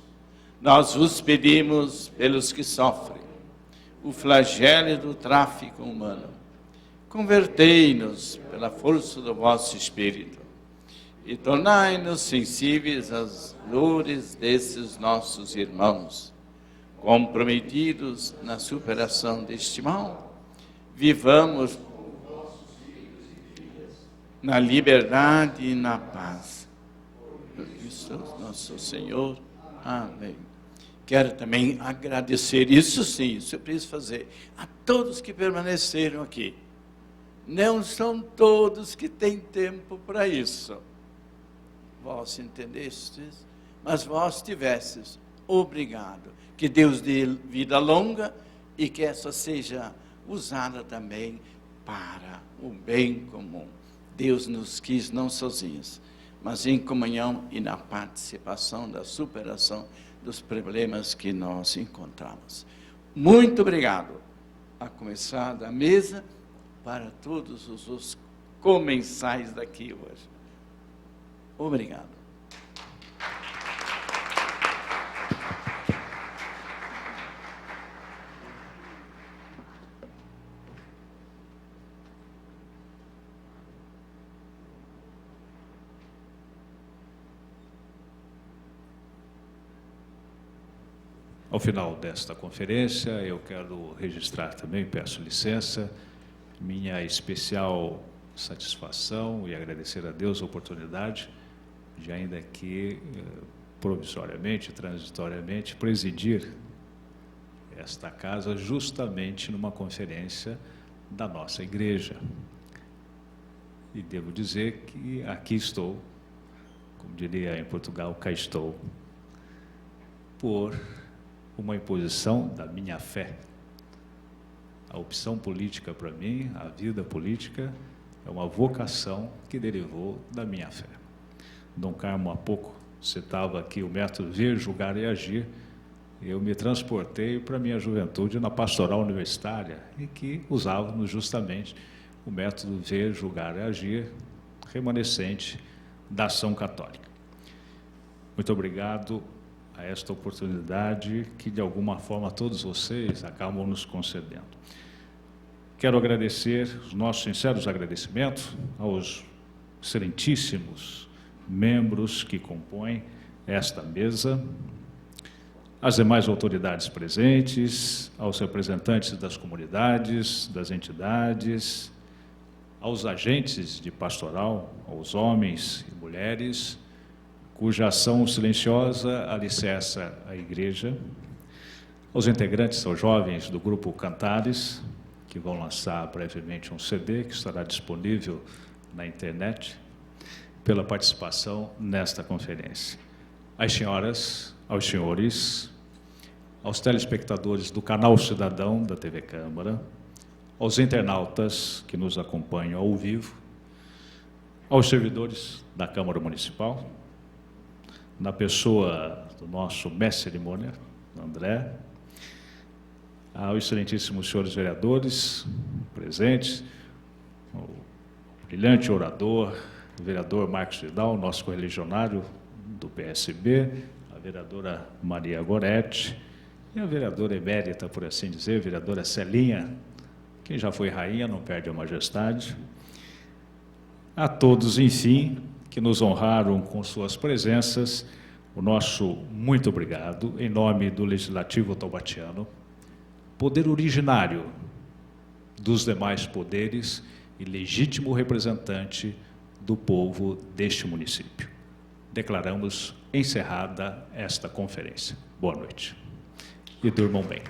Nós vos pedimos pelos que sofrem o flagelo do tráfico humano. Convertei-nos pela força do vosso Espírito e tornai-nos sensíveis às dores desses nossos irmãos, comprometidos na superação deste mal. Vivamos na liberdade e na paz. Por Cristo nosso Senhor. Amém. Quero também agradecer, isso sim, isso eu preciso fazer, a todos que permaneceram aqui. Não são todos que têm tempo para isso. Vós entendestes, mas vós tivestes. Obrigado. Que Deus dê vida longa e que essa seja usada também para o bem comum. Deus nos quis não sozinhos, mas em comunhão e na participação da superação dos problemas que nós encontramos. Muito obrigado. A começar da mesa, para todos os comensais daqui hoje. Obrigado. Ao final desta conferência, eu quero registrar também, peço licença, minha especial satisfação e agradecer a Deus a oportunidade de, ainda que provisoriamente, transitoriamente, presidir esta casa justamente numa conferência da nossa igreja. E devo dizer que aqui estou, como diria em Portugal, cá estou, por uma imposição da minha fé. A opção política para mim, a vida política, é uma vocação que derivou da minha fé. Dom Carmo, há pouco, citava aqui o método ver, julgar e agir. Eu me transportei para a minha juventude na pastoral universitária, e que usávamos justamente o método ver, julgar e agir, remanescente da ação católica. Muito obrigado a esta oportunidade que, de alguma forma, todos vocês acabam nos concedendo. Quero agradecer os nossos sinceros agradecimentos aos excelentíssimos membros que compõem esta mesa, às demais autoridades presentes, aos representantes das comunidades, das entidades, aos agentes de pastoral, aos homens e mulheres, cuja ação silenciosa alicerça a igreja, aos integrantes, aos jovens do grupo Cantares, que vão lançar brevemente um CD que estará disponível na internet, pela participação nesta conferência. Às senhoras, aos senhores, aos telespectadores do Canal Cidadão da TV Câmara, aos internautas que nos acompanham ao vivo, aos servidores da Câmara Municipal, na pessoa do nosso mestre cerimônia, André, aos excelentíssimos senhores vereadores presentes, o brilhante orador, o vereador Marcos Vidal, nosso correligionário do PSB, a vereadora Maria Goretti e a vereadora emérita, por assim dizer, a vereadora Celinha, quem já foi rainha não perde a majestade. A todos, enfim, que nos honraram com suas presenças, o nosso muito obrigado, em nome do Legislativo taubatiano, poder originário dos demais poderes e legítimo representante do povo deste município. Declaramos encerrada esta conferência. Boa noite. E durmam bem.